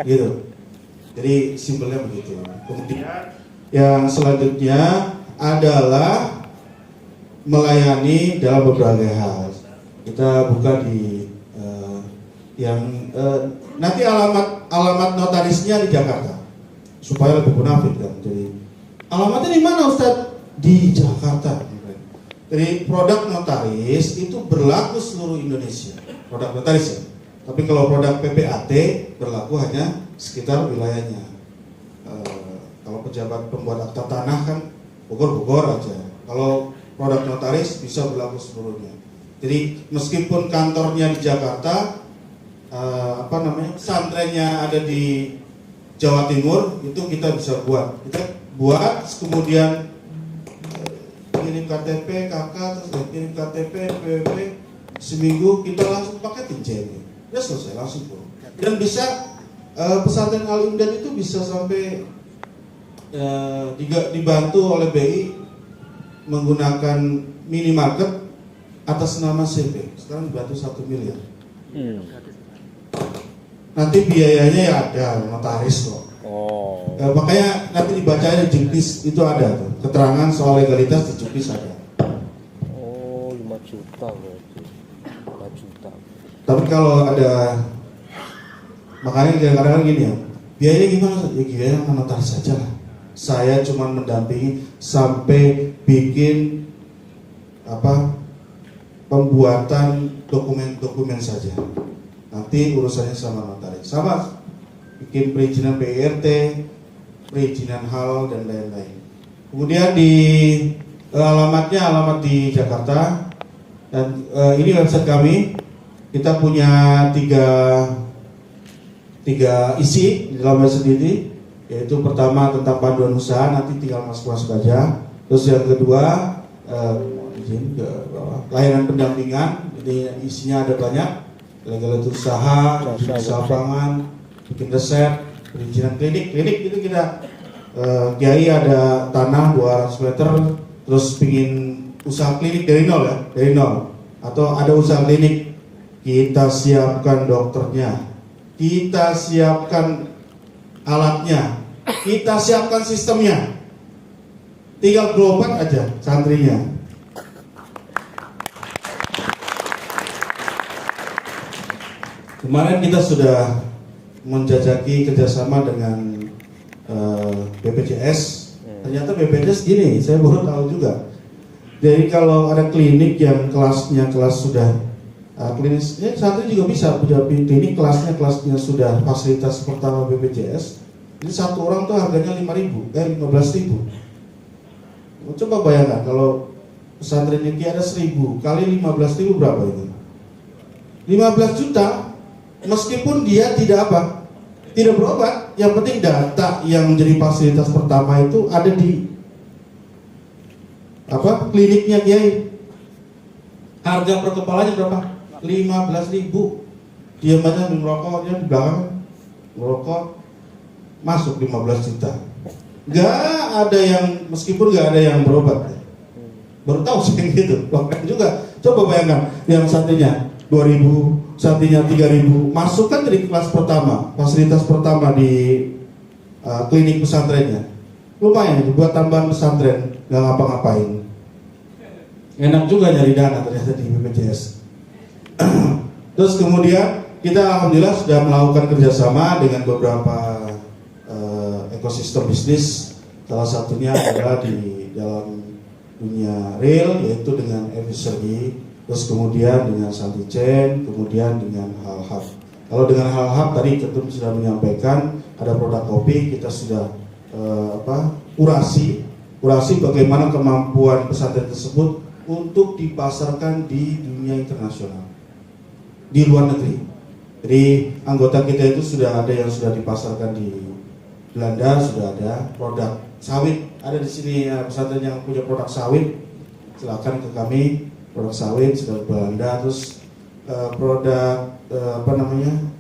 [SPEAKER 3] Gitu. Jadi simpelnya begitu. Kemudian yang selanjutnya adalah melayani dalam berbagai hal. Kita buka di nanti alamat notarisnya di Jakarta supaya lebih munafik kan. Jadi alamatnya di mana Ustadz? Di Jakarta. Jadi produk notaris itu berlaku seluruh Indonesia. Produk notaris ya. Tapi kalau produk PPAT berlaku hanya sekitar wilayahnya. Kalau pejabat pembuat akta tanah kan Bogor aja. Kalau produk notaris bisa berlaku seluruhnya. Jadi meskipun kantornya di Jakarta, pesantrennya ada di Jawa Timur, itu kita bisa buat. Kita buat, kemudian kirim KTP, KK, terus kirim KTP, PWP, seminggu kita langsung paketin CNG. Udah selesai, langsung pulang. Dan bisa pesantren Al-Imdad itu bisa sampai dibantu oleh BI menggunakan minimarket atas nama CV. Sekarang dibantu 1 miliar. nanti biayanya ya ada, notaris kok.
[SPEAKER 4] Oh.
[SPEAKER 3] Makanya nanti dibaca di juknis itu ada tuh. Keterangan soal legalitas di juknis ada.
[SPEAKER 4] Oh, 5 juta berarti. 5 juta.
[SPEAKER 3] Tapi kalau ada, makanya kadang-kadang gini ya, biayanya gimana? Ya biayanya sama notaris saja lah. Saya cuma mendampingi sampai bikin pembuatan dokumen-dokumen saja. Nanti urusannya sama notaris. Sama bikin perizinan PIRT, perizinan HAL dan lain-lain. Kemudian di alamat di Jakarta, dan ini website kami. Kita punya tiga isi di dalam website ini, yaitu pertama tentang panduan usaha, nanti tinggal masuk aja. Terus yang kedua izin ke bawah, layanan pendampingan, jadi isinya ada banyak, legalitas usaha, usaha pangan, bikin resep, perizinan klinik itu kita Kiai ada tanah 200 meter, terus pingin usaha klinik dari nol ya, dari nol, atau ada usaha klinik, kita siapkan dokternya, kita siapkan alatnya, kita siapkan sistemnya, tinggal berobat aja santrinya. Kemarin kita sudah menjajaki kerjasama dengan BPJS. Ternyata BPJS gini, saya baru tahu juga. Jadi kalau ada klinik yang kelasnya sudah klinis, santri juga bisa punya klinik kelasnya sudah fasilitas pertama BPJS. Jadi satu orang tuh harganya 15.000. Coba bayangkan kalau pesantren ini ada 1.000 kali 15.000 berapa itu? 15 juta. Meskipun dia tidak berobat, yang penting data yang menjadi fasilitas pertama itu ada di kliniknya Kiai. Harga per kepalanya berapa? 15.000. Dia banyak merokoknya di belakang, merokok masuk 15 juta. Gak ada yang, meskipun gak ada yang berobat. Baru tahu sih gitu. Bahkan juga coba bayangkan yang santrinya 2.000, santrinya 3.000, masukkan dari kelas pertama, fasilitas pertama di klinik pesantrennya. Lumayan itu buat tambahan pesantren, nggak ngapa-ngapain. Enak juga nyari dana ternyata di BPJS. Terus kemudian kita alhamdulillah sudah melakukan kerjasama dengan beberapa ekosistem bisnis. Salah satunya adalah di dalam dunia real, yaitu dengan advisory. Terus kemudian dengan Santi Chain, kemudian dengan Hal-Hub. Kalau dengan Hal-Hub tadi Ketum sudah menyampaikan ada produk kopi, kita sudah kurasi bagaimana kemampuan pesantren tersebut untuk dipasarkan di dunia internasional, di luar negeri. Jadi anggota kita itu sudah ada yang sudah dipasarkan di Belanda, sudah ada produk sawit, ada di sini pesantren yang punya produk sawit, silakan ke kami. Produk sawit sudah di Belanda, terus produk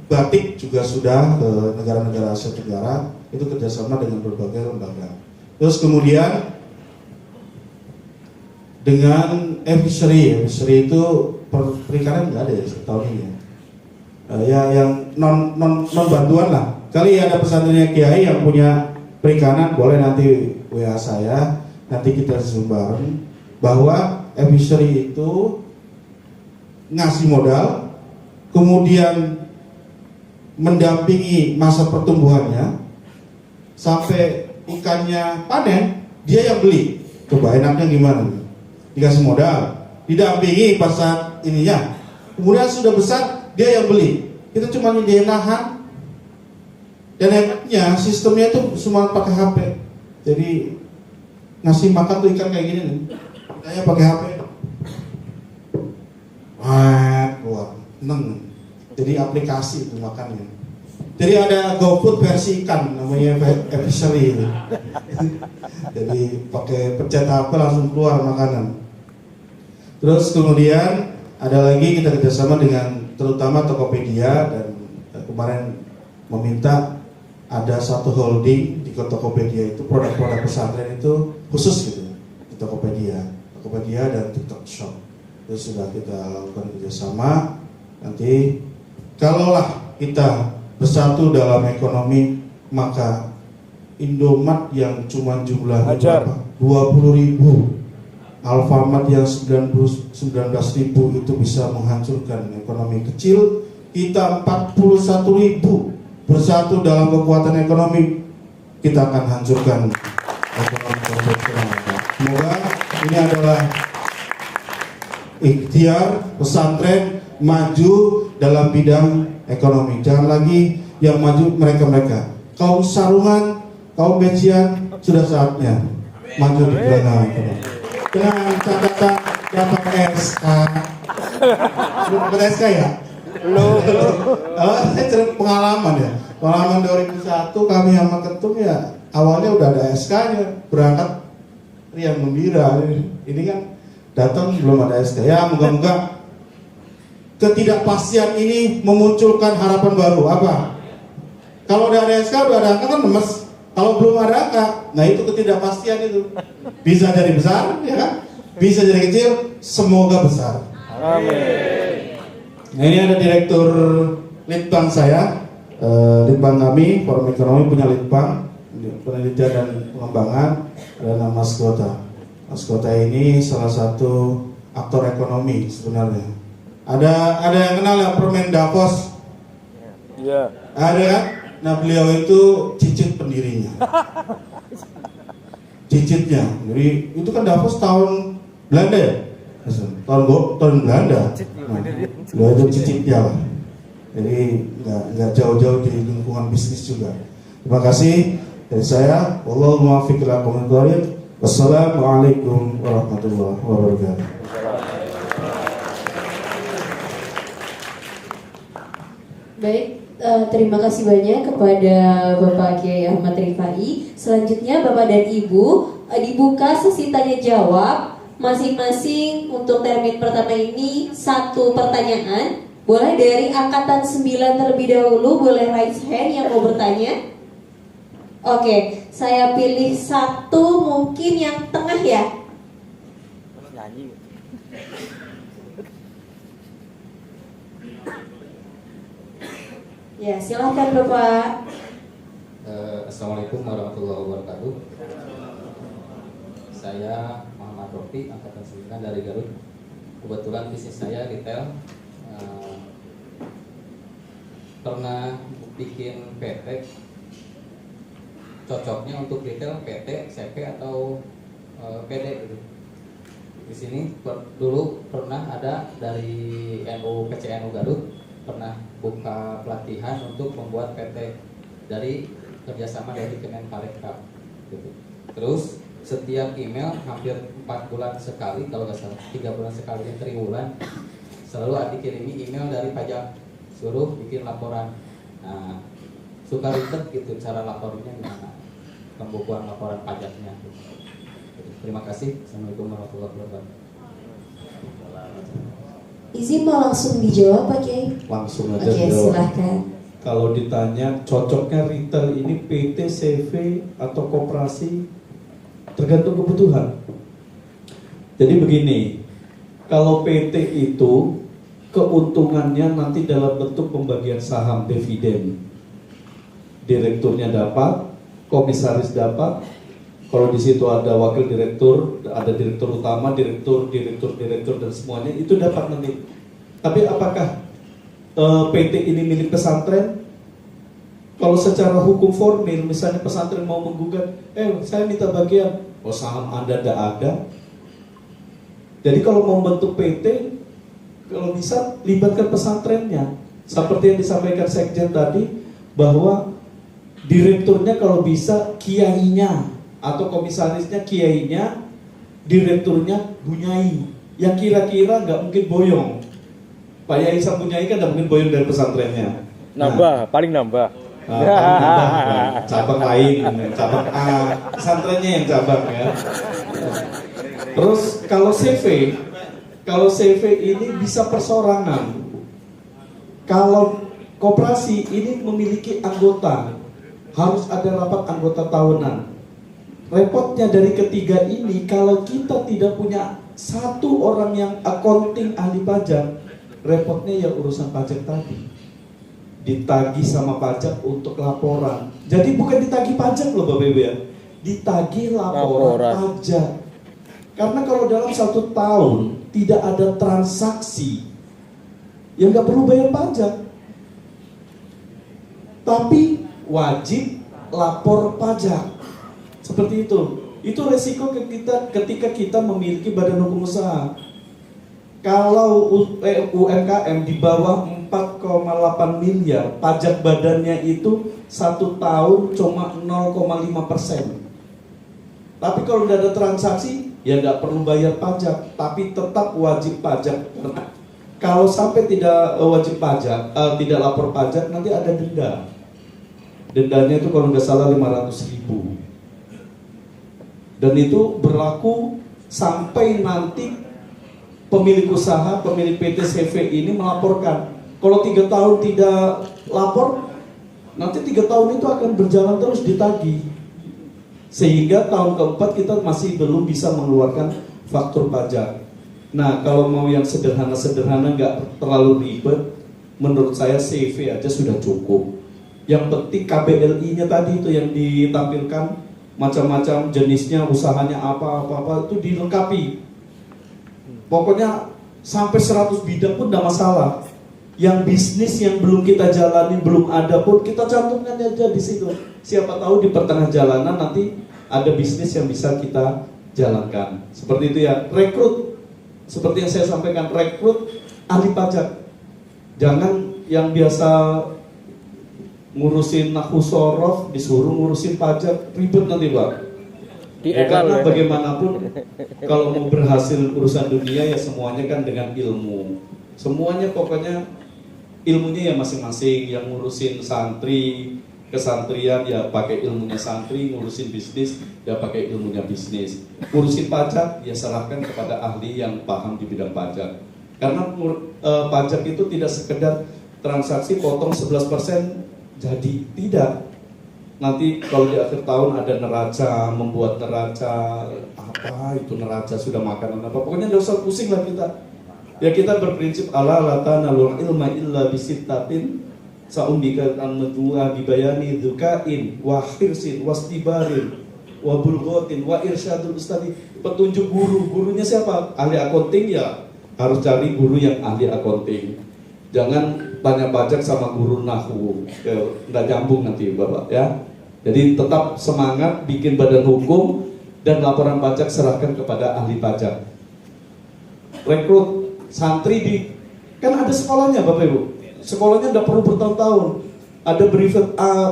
[SPEAKER 3] batik juga sudah ke negara-negara Asia Tenggara, itu kerjasama dengan berbagai lembaga. Terus kemudian dengan fishery itu perikanan nggak ada ya tahun ini ya, yang non bantuan lah. Kali ada pesantrennya Kiai yang punya perikanan, boleh nanti WA saya, nanti kita bareng bahwa fishery itu ngasih modal, kemudian mendampingi masa pertumbuhannya sampai ikannya panen, dia yang beli. Coba enaknya gimana? Dikasih modal, didampingi pas saat ininya, kemudian sudah besar dia yang beli. Kita cuma nyediain lahan, dan enaknya sistemnya itu semua pakai HP. Jadi ngasih makan tuh ikan kayak gini nih. Saya pakai HP, keluar, neng. Jadi aplikasi itu makannya. Jadi ada GoFood versi ikan, namanya fishery itu. Jadi pakai pencet HP langsung keluar makanan. Terus kemudian ada lagi kita kerjasama dengan terutama Tokopedia, dan kemarin meminta ada satu holding di Tokopedia itu produk-produk pesantren itu khusus gitu di Tokopedia dan TikTok Shop. Itu sudah kita lakukan kerjasama. Nanti kalaulah kita bersatu dalam ekonomi, maka Indomaret yang cuma jumlahnya
[SPEAKER 4] Hajar.
[SPEAKER 3] berapa? 20.000, Alfamart yang 19.000 itu bisa menghancurkan ekonomi kecil. Kita 41.000 bersatu dalam kekuatan ekonomi, kita akan hancurkan ekonomi konvensional. Semoga ini adalah ikhtiar pesantren maju dalam bidang ekonomi. Jangan lagi yang maju mereka-mereka. Kaum sarungan, kaum becian, sudah saatnya maju di bidang ekonomi. Dengan catatan dapat SK. Belum dapat SK ya? Belum. Saya cerita pengalaman ya. Pengalaman 2001 kami sama ketum ya, awalnya udah ada SK-nya, berangkat riang gembira. Ini kan datang belum ada SK. Ya, moga-moga ketidakpastian ini memunculkan harapan baru. Apa? Kalau udah ada SK, udah ada angka kan lemes. Kalau belum ada angka, nah itu ketidakpastian itu. Bisa jadi besar, ya kan? Bisa jadi kecil, semoga besar.
[SPEAKER 4] Amin.
[SPEAKER 3] Nah, ini ada direktur litbang saya, litbang kami, Forum Ekonomi punya litbang, penelitian dan pengembangan, ada nama Mas Kota. Mas Kota ini salah satu aktor ekonomi sebenarnya. Ada yang kenal ya permen Davos?
[SPEAKER 4] Iya.
[SPEAKER 3] Ada kan? Nah beliau itu cicit pendirinya. Cicitnya. Jadi itu kan Davos tahun Belanda ya? Tahun Belanda. Nah, beliau itu cicitnya lah. Jadi nggak jauh-jauh di lingkungan bisnis juga. Terima kasih dari saya. Wallahul muwaffiq ila aqwamit thoriq. Wassalamualaikum warahmatullahi wabarakatuh.
[SPEAKER 2] Baik, terima kasih banyak kepada Bapak Kiai Ahmad Rifai. Selanjutnya Bapak dan Ibu dibuka sesi tanya jawab. Masing-masing untuk termin pertama ini satu pertanyaan. Boleh dari angkatan 9 terlebih dahulu, boleh raise hand yang mau bertanya. Oke, saya pilih satu mungkin yang tengah ya. Ya, silahkan Bapak.
[SPEAKER 5] Assalamualaikum warahmatullahi wabarakatuh. Saya Muhammad Rofi, angkatan 9 dari Garut. Kebetulan bisnis saya retail. Pernah bikin PT. Cocoknya untuk retail PT, CP atau PD gitu. Di sini dulu pernah ada dari NU PCNU Garut pernah buka pelatihan untuk membuat PT dari kerjasama dari Kemenparekraf gitu. Terus setiap email hampir 4 bulan sekali, kalau nggak salah 3 bulan sekali, triwulan selalu dikirimi email dari pajak, suruh bikin laporan. Nah, suka ribet gitu cara lapornya gimana, pembukuan laporan pajaknya gitu. Terima kasih. Assalamualaikum warahmatullahi wabarakatuh.
[SPEAKER 2] Izin mau langsung dijawab Pak Kiai?
[SPEAKER 1] Langsung aja
[SPEAKER 2] Oke,
[SPEAKER 1] jawab.
[SPEAKER 2] silahkan.
[SPEAKER 1] Kalau ditanya cocoknya retail ini PT, CV atau koperasi, tergantung kebutuhan. Jadi begini, kalau PT itu keuntungannya nanti dalam bentuk pembagian saham dividen. Direkturnya dapat, komisaris dapat. Kalau di situ ada wakil direktur, ada direktur utama, direktur dan semuanya itu dapat nanti. Tapi apakah PT ini milik pesantren? Kalau secara hukum formil, misalnya pesantren mau menggugat, saya minta bagian, saham Anda tidak ada. Jadi kalau mau bentuk PT, kalau bisa libatkan pesantrennya. Seperti yang disampaikan Sekjen tadi, bahwa direkturnya kalau bisa kiainya, atau komisarisnya kiainya, direkturnya bunyai, yang kira-kira nggak mungkin boyong. Pak Yai sang bunyai kan nggak mungkin boyong dari pesantrennya.
[SPEAKER 4] Nambah, paling nambah.
[SPEAKER 1] Paling nambah, cabang lain, cabang A, pesantrennya yang cabang ya. Terus kalau CV ini bisa persorangan. Kalau koperasi ini memiliki anggota, harus ada rapat anggota tahunan. Repotnya dari ketiga ini, kalau kita tidak punya satu orang yang accounting ahli pajak, repotnya ya urusan pajak tadi. ditagih sama pajak untuk laporan. Jadi bukan ditagih pajak loh Bapak Ibu ya, ditagih laporan pajak. Karena kalau dalam 1 tahun tidak ada transaksi, ya nggak perlu bayar pajak. Tapi wajib lapor pajak. Seperti itu. Itu resiko ketika kita memiliki badan hukum usaha. Kalau UMKM di bawah 4,8 miliar, pajak badannya itu 1 tahun cuma 0,5%. Tapi kalau tidak ada transaksi, ya nggak perlu bayar pajak, tapi tetap wajib pajak. Kalau sampai tidak wajib pajak, tidak lapor pajak, nanti ada denda. Dendanya itu kalau nggak salah 500.000. Dan itu berlaku sampai nanti pemilik usaha, pemilik PT CV ini melaporkan. Kalau 3 tahun tidak lapor, nanti 3 tahun itu akan berjalan terus ditagih. Sehingga tahun keempat kita masih belum bisa mengeluarkan faktur pajak. Nah, kalau mau yang sederhana-sederhana, nggak terlalu ribet, menurut saya CV aja sudah cukup. Yang penting KBLI-nya tadi itu yang ditampilkan, macam-macam jenisnya, usahanya apa itu dilengkapi. Pokoknya sampai 100 bidang pun tidak masalah. Yang bisnis yang belum kita jalani, belum ada pun kita cantumkan aja di situ. Siapa tahu di pertengah jalanan nanti ada bisnis yang bisa kita jalankan. Seperti itu ya. Rekrut, seperti yang saya sampaikan, rekrut ahli pajak. Jangan yang biasa ngurusin nahu sorof disuruh ngurusin pajak, ribet nanti Pak. Ya, karena bagaimanapun kalau mau berhasil urusan dunia ya semuanya kan dengan ilmu. Semuanya pokoknya ilmunya ya masing-masing. Yang ngurusin santri, kesantrian ya pakai ilmunya santri, ngurusin bisnis ya pakai ilmunya bisnis. Ngurusin pajak ya serahkan kepada ahli yang paham di bidang pajak. Karena pajak itu tidak sekedar transaksi potong 11% jadi, tidak. Nanti kalau di akhir tahun ada neraca, membuat neraca, apa itu neraca, sudah makanan apa, pokoknya nggak usah pusing lah kita. Ya kita berprinsip ala latanalul ilma illa bisittatin saumbika an-nadua bibayani dzukain wa hirsin wastibarin wa bulghatin wa irsyadul ustadi. Petunjuk gurunya siapa? Ahli accounting ya harus cari guru yang ahli accounting. Jangan tanya pajak sama guru nahu, nggak nyambung nanti Bapak ya. Jadi tetap semangat bikin badan hukum dan laporan pajak serahkan kepada ahli pajak. Rekrut santri kan ada sekolahnya Bapak Ibu. Sekolahnya udah perlu bertahun-tahun. Ada privat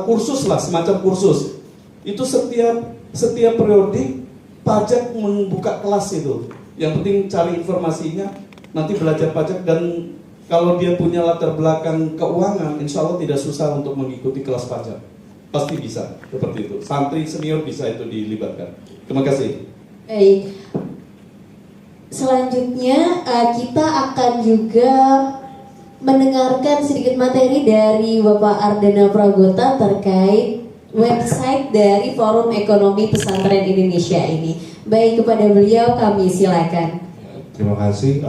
[SPEAKER 1] kursus lah, semacam kursus. Itu setiap periodik pajak membuka kelas itu. Yang penting cari informasinya, nanti belajar pajak, dan kalau dia punya latar belakang keuangan, insya Allah tidak susah untuk mengikuti kelas pajak. Pasti bisa, seperti itu. Santri senior bisa itu dilibatkan. Terima kasih.
[SPEAKER 2] Baik. Selanjutnya kita akan juga mendengarkan sedikit materi dari Bapak Ardana Pragota terkait website dari Forum Ekonomi Pesantren Indonesia ini. Baik, kepada beliau kami silakan.
[SPEAKER 6] Terima kasih.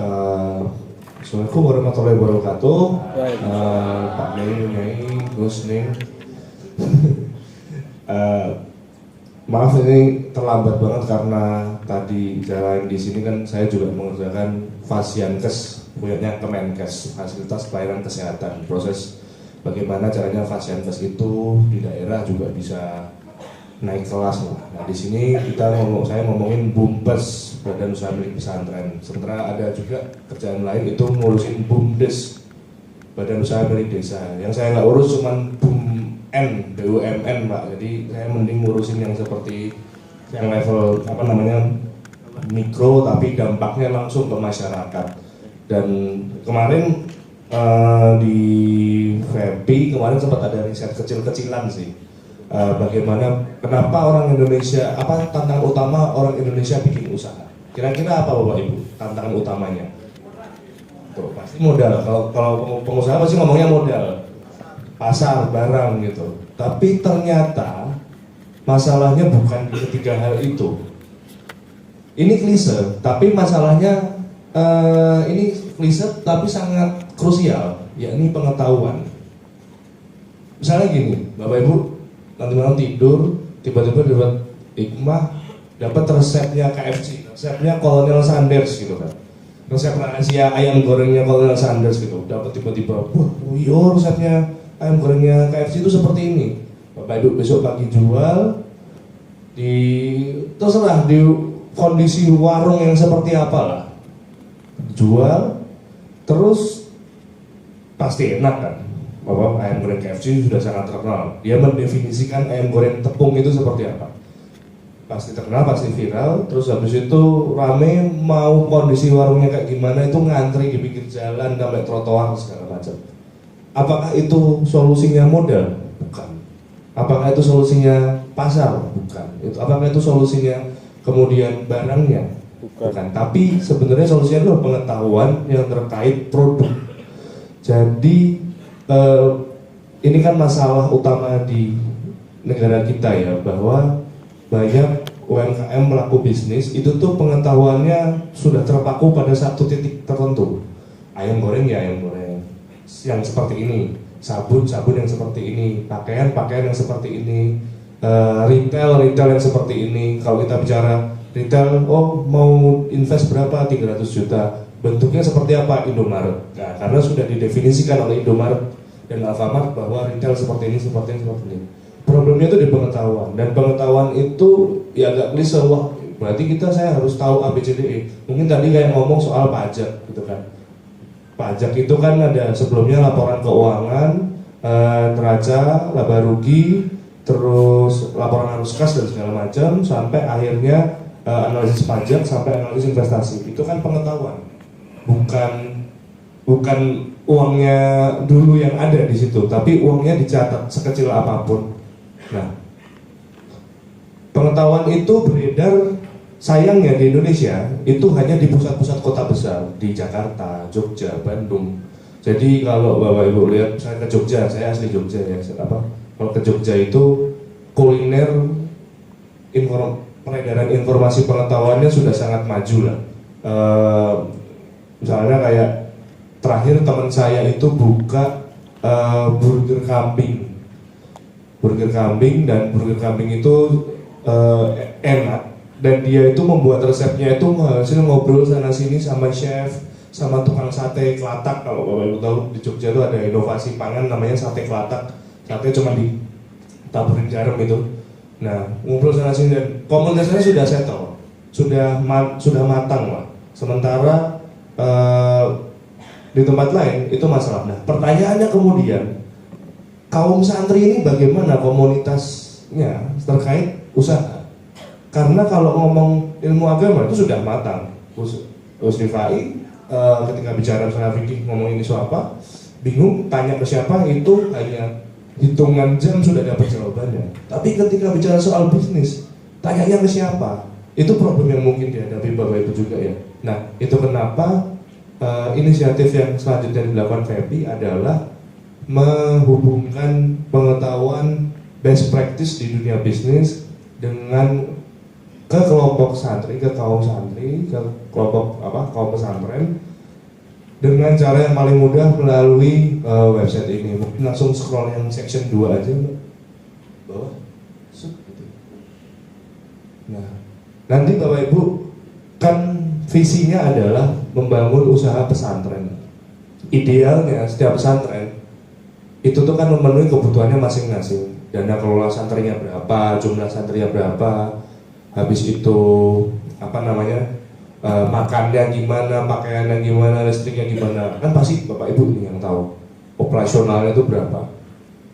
[SPEAKER 6] Assalamualaikum warahmatullahi wabarakatuh. Pak Nyai, Gus Ning. Maaf ini terlambat banget karena tadi jalan di sini kan saya juga mengerjakan Fasiankes, punyanya Kemenkes, fasilitas pelayanan kesehatan. Proses bagaimana caranya Fasiankes itu di daerah juga bisa naik kelas lah. Nah di sini saya ngomongin BUMPES, Badan Usaha Milik Pesantren. Sementara ada juga kerjaan lain itu ngurusin BUMDes, Badan Usaha Milik Desa. Yang saya nggak urus cuman BUMN Pak. Jadi saya mending ngurusin yang seperti yang level mikro tapi dampaknya langsung ke masyarakat. Dan kemarin di FEPI kemarin sempat ada riset kecil-kecilan sih. Kenapa orang Indonesia, tantangan utama orang Indonesia bikin usaha? Kira-kira apa Bapak Ibu tantangan utamanya? Tuh, pasti modal. Kalau pengusaha pasti ngomongnya modal, pasar, barang gitu. Tapi ternyata masalahnya bukan di ketiga hal itu. Ini klise, tapi masalahnya ini klise tapi sangat krusial, yakni pengetahuan. Misalnya gini, Bapak Ibu nanti malam tidur, tiba-tiba dapat hikmah, dapat resepnya KFC, resepnya Colonel Sanders gitu kan, resep rahasia ayam gorengnya Colonel Sanders gitu, dapat tiba-tiba, wah, iya resepnya ayam gorengnya KFC itu seperti ini. Bapak Ibu besok pagi jual di terserah di kondisi warung yang seperti apa lah, jual terus pasti enak kan. Bapak, ayam goreng KFC sudah sangat terkenal. Dia mendefinisikan ayam goreng tepung itu seperti apa. Pasti terkenal, pasti viral. Terus habis itu rame, mau kondisi warungnya kayak gimana itu ngantri di pinggir jalan sampai trotoar segala macam. Apakah itu solusinya modal? Bukan. Apakah itu solusinya pasar? Bukan. Apakah itu solusinya kemudian barangnya? Bukan. Tapi sebenarnya solusinya adalah pengetahuan yang terkait produk. Jadi ini kan masalah utama di negara kita ya, bahwa banyak UMKM melakukan bisnis itu tuh pengetahuannya sudah terpaku pada satu titik tertentu. Ayam goreng ya ayam goreng yang seperti ini, sabun yang seperti ini, pakaian yang seperti ini, retail yang seperti ini. Kalau kita bicara retail, oh mau invest berapa? 300 juta. Bentuknya seperti apa? Indomaret. Nah, karena sudah didefinisikan oleh Indomaret dan Alfamart bahwa retail seperti ini. Problemnya itu di pengetahuan, dan pengetahuan itu ya agak klise. Wah, berarti saya harus tahu ABCDE. Mungkin tadi kayak ngomong soal pajak gitu kan. Pajak itu kan ada sebelumnya laporan keuangan, neraca, laba rugi, terus laporan arus kas dan segala macam, sampai akhirnya analisis pajak, sampai analisis investasi. Itu kan pengetahuan. Bukan uangnya dulu yang ada di situ, tapi uangnya dicatat sekecil apapun. Nah, pengetahuan itu beredar, sayangnya di Indonesia itu hanya di pusat-pusat kota besar, di Jakarta, Jogja, Bandung. Jadi kalau Bapak Ibu lihat, saya ke Jogja, saya asli Jogja ya. Kalau ke Jogja itu kuliner, peredaran informasi pengetahuannya sudah sangat maju lah. Misalnya kayak terakhir teman saya itu buka burger kambing, dan burger kambing itu enak, dan dia itu membuat resepnya itu hasil ngobrol sana sini sama chef, sama tukang sate kelatak. Kalau Bapak Ibu tahu di Jogja itu ada inovasi pangan namanya sate kelatak. Sate cuma ditaburin garam itu. Nah, ngobrol sana sini dan komunitasnya sudah settle, sudah matang lah. Sementara di tempat lain itu masalah. Nah, pertanyaannya kemudian, kaum santri ini bagaimana komunitasnya terkait usaha? Karena kalau ngomong ilmu agama itu sudah matang. Gus Rifai ketika bicara soal fikih ngomong ini soal apa, bingung tanya ke siapa, itu hanya hitungan jam sudah dapat jawabannya. Tapi ketika bicara soal bisnis, tanyanya ke siapa? Itu problem yang mungkin dihadapi Bapak Ibu juga ya. Nah, itu kenapa inisiatif yang selanjutnya dilakukan FEPI adalah menghubungkan pengetahuan best practice di dunia bisnis dengan ke kelompok santri, ke kaum santri, ke kelompok kaum pesantren, dengan cara yang paling mudah melalui website ini. Mungkin langsung scroll yang section 2 aja, Mbak. Bawah. Gitu. Nah, nanti Bapak Ibu kan visinya adalah membangun usaha pesantren. Idealnya setiap pesantren itu tuh kan memenuhi kebutuhannya masing-masing. Dana kelola santrinya berapa, jumlah santrinya berapa, habis itu makannya gimana, pakaiannya gimana, listriknya gimana. Kan pasti Bapak Ibu ini yang tahu. Operasionalnya itu berapa?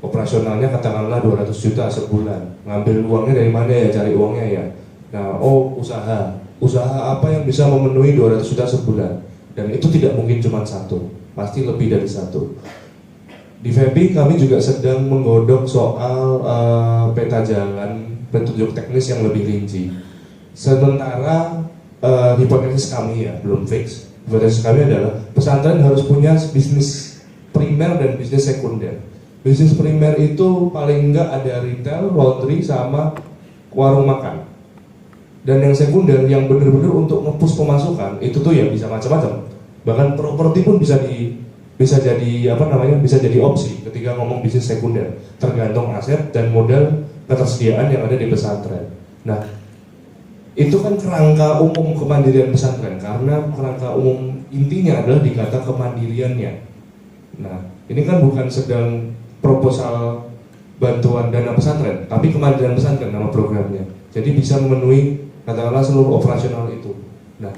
[SPEAKER 6] Operasionalnya katakanlah 200 juta sebulan. Ngambil uangnya dari mana ya, cari uangnya ya. Nah, usaha apa yang bisa memenuhi 200 juta sebulan? Dan itu tidak mungkin cuma satu, pasti lebih dari satu. Di FEPI kami juga sedang menggodok soal peta jalan, petunjuk teknis yang lebih rinci. Sementara hipotesis kami ya, belum fix. Hipotesis kami adalah pesantren harus punya bisnis primer dan bisnis sekunder. Bisnis primer itu paling enggak ada retail, laundry, sama warung makan. Dan yang sekunder yang benar-benar untuk nge-push pemasukan itu tuh ya bisa macam-macam. Bahkan properti pun bisa bisa jadi bisa jadi opsi ketika ngomong bisnis sekunder, tergantung aset dan modal ketersediaan yang ada di pesantren. Nah, itu kan kerangka umum kemandirian pesantren, karena kerangka umum intinya adalah di kata kemandiriannya. Nah, ini kan bukan sedang proposal bantuan dana pesantren, tapi kemandirian pesantren nama programnya. Jadi bisa memenuhi katakanlah seluruh operasional itu. Nah,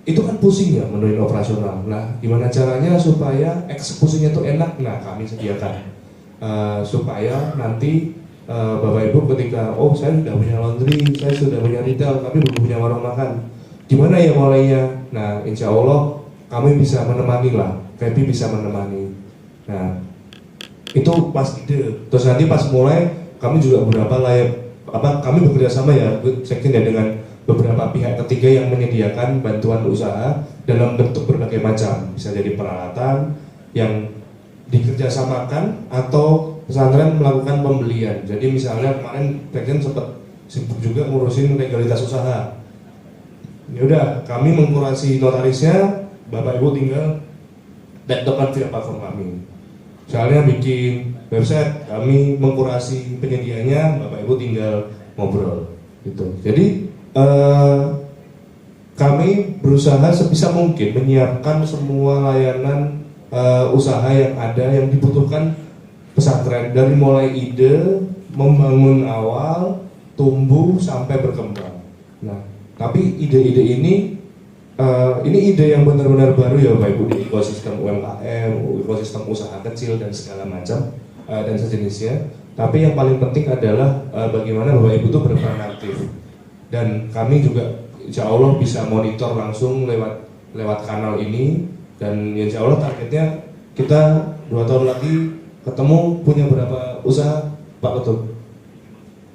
[SPEAKER 6] itu kan pusing ya menuin operasional. Nah, gimana caranya supaya eksekusinya itu enak? Nah, kami sediakan supaya nanti Bapak Ibu ketika saya sudah punya laundry, saya sudah punya retail, tapi belum punya warung makan. Gimana ya mulainya? Nah, insya Allah kami bisa menemani lah, Febi bisa menemani. Nah, itu pas ide. Terus nanti pas mulai kami juga beberapa kami bekerja sama ya, Sekjen ya, dengan beberapa pihak ketiga yang menyediakan bantuan usaha dalam bentuk berbagai macam, bisa jadi peralatan yang dikerjasamakan atau pesantren melakukan pembelian. Jadi misalnya kemarin Sekjen sempat sibuk juga ngurusin legalitas usaha. Ya udah, kami mengkurasi notarisnya, Bapak Ibu tinggal tektokan via platform kami. Misalnya bikin website, kami mengkurasi penyediaannya, Bapak Ibu tinggal ngobrol gitu. Jadi kami berusaha sebisa mungkin menyiapkan semua layanan usaha yang ada yang dibutuhkan pesantren, dari mulai ide, membangun awal, tumbuh sampai berkembang. Nah, tapi ide-ide ini ide yang benar-benar baru ya Bapak Ibu di ekosistem UMKM, ekosistem usaha kecil dan segala macam dan sejenisnya. Tapi yang paling penting adalah bagaimana Bapak Ibu itu berperan aktif. Dan kami juga insya Allah bisa monitor langsung lewat kanal ini, dan insya Allah targetnya kita 2 tahun lagi ketemu punya berapa usaha Pak Ketum?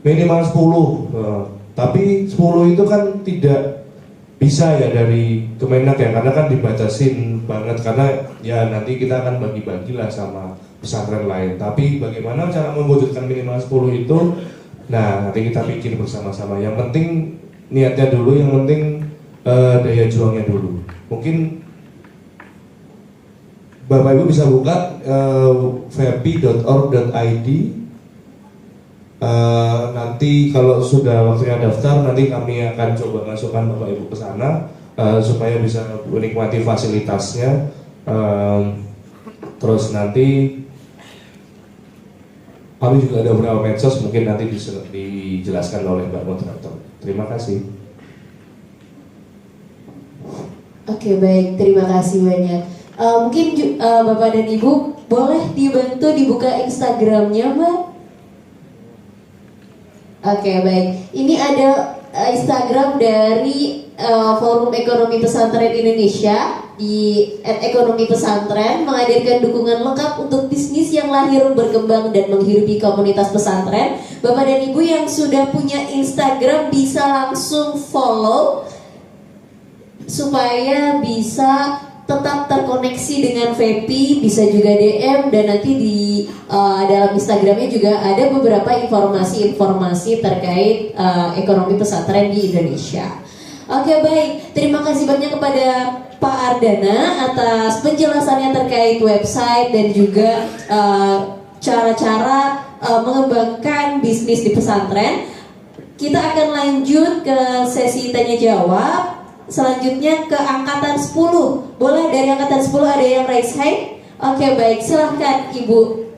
[SPEAKER 6] Minimal 10. Tapi 10 itu kan tidak bisa ya dari Kemenak ya, karena kan dibatasin banget, karena ya nanti kita akan bagi-bagilah sama pesantren lain. Tapi bagaimana cara mewujudkan minimal 10 itu? Nah, nanti kita pikir bersama-sama. Yang penting niatnya dulu, yang penting daya juangnya dulu. Mungkin Bapak Ibu bisa buka fepi.org.id. Nanti kalau sudah waktunya daftar, nanti kami akan coba masukkan Bapak Ibu ke sana supaya bisa menikmati fasilitasnya. Terus nanti kami juga ada beberapa medsos, mungkin nanti dijelaskan oleh Mbak Moderator. Terima kasih.
[SPEAKER 2] Oke, baik, terima kasih banyak. Mungkin Bapak dan Ibu boleh dibantu dibuka Instagramnya, Mbak? Oke, baik. Ini ada Instagram dari Forum Ekonomi Pesantren Indonesia di @ekonomi pesantren, menghadirkan dukungan lengkap untuk bisnis yang lahir, berkembang, dan menghidupi komunitas pesantren. Bapak dan Ibu yang sudah punya Instagram bisa langsung follow supaya bisa tetap terkoneksi dengan Fepi, bisa juga DM, dan nanti di dalam Instagramnya juga ada beberapa informasi-informasi terkait ekonomi pesantren di Indonesia. Oke, baik, terima kasih banyak kepada Pak Ardana atas penjelasannya terkait website dan juga cara-cara mengembangkan bisnis di pesantren. Kita akan lanjut ke sesi tanya jawab. Selanjutnya ke angkatan 10. Boleh dari angkatan 10 ada yang raise hand? Oke, baik, silahkan Ibu.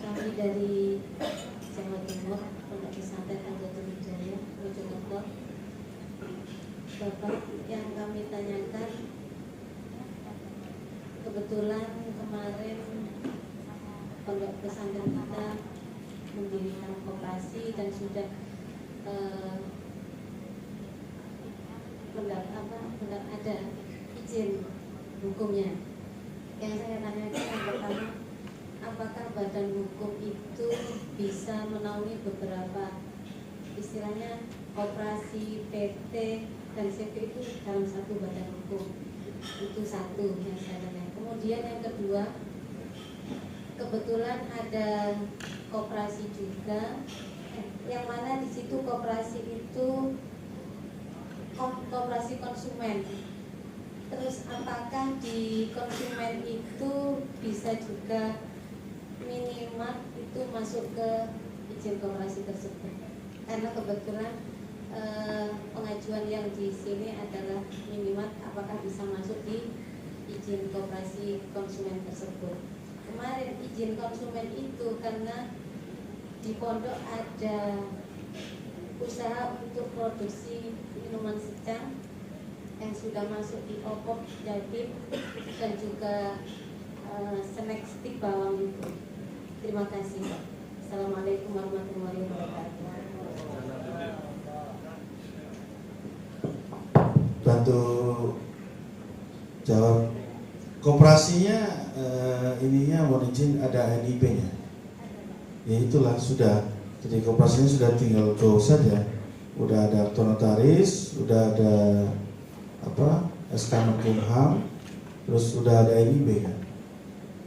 [SPEAKER 7] Kami dari Jawa Timur, Pondok Pesantren Al-Zaitun Hidayah, Mojokerto. Bapak yang kami tanyakan, kebetulan kemarin Pondok Pesantren kita mendirikan koperasi dan sudah ada izin hukumnya. Yang saya tanyakan yang pertama, apakah badan hukum itu bisa menaungi beberapa istilahnya operasi PT dan CV itu dalam satu badan hukum? Itu satu masalahnya. Kemudian yang kedua, kebetulan ada koperasi juga, yang mana di situ koperasi itu koperasi konsumen. Terus apakah di konsumen itu bisa juga minimal itu masuk ke izin koperasi tersebut? Karena kebetulan pengajuan yang di sini adalah minimal apakah bisa masuk di izin koperasi konsumen tersebut. Kemarin izin konsumen itu karena di pondok ada usaha untuk produksi minuman secang yang sudah masuk di opop Jatim dan juga snack stick bawang itu. Terima kasih. Assalamualaikum warahmatullahi wabarakatuh.
[SPEAKER 3] Bantu jawab. Koperasinya ininya mohon izin ada NIP-nya. Ya itulah sudah. Jadi koperasinya sudah tinggal go saja. Udah ada akta notaris, udah ada SK Menkumham, terus sudah ada NIB kan.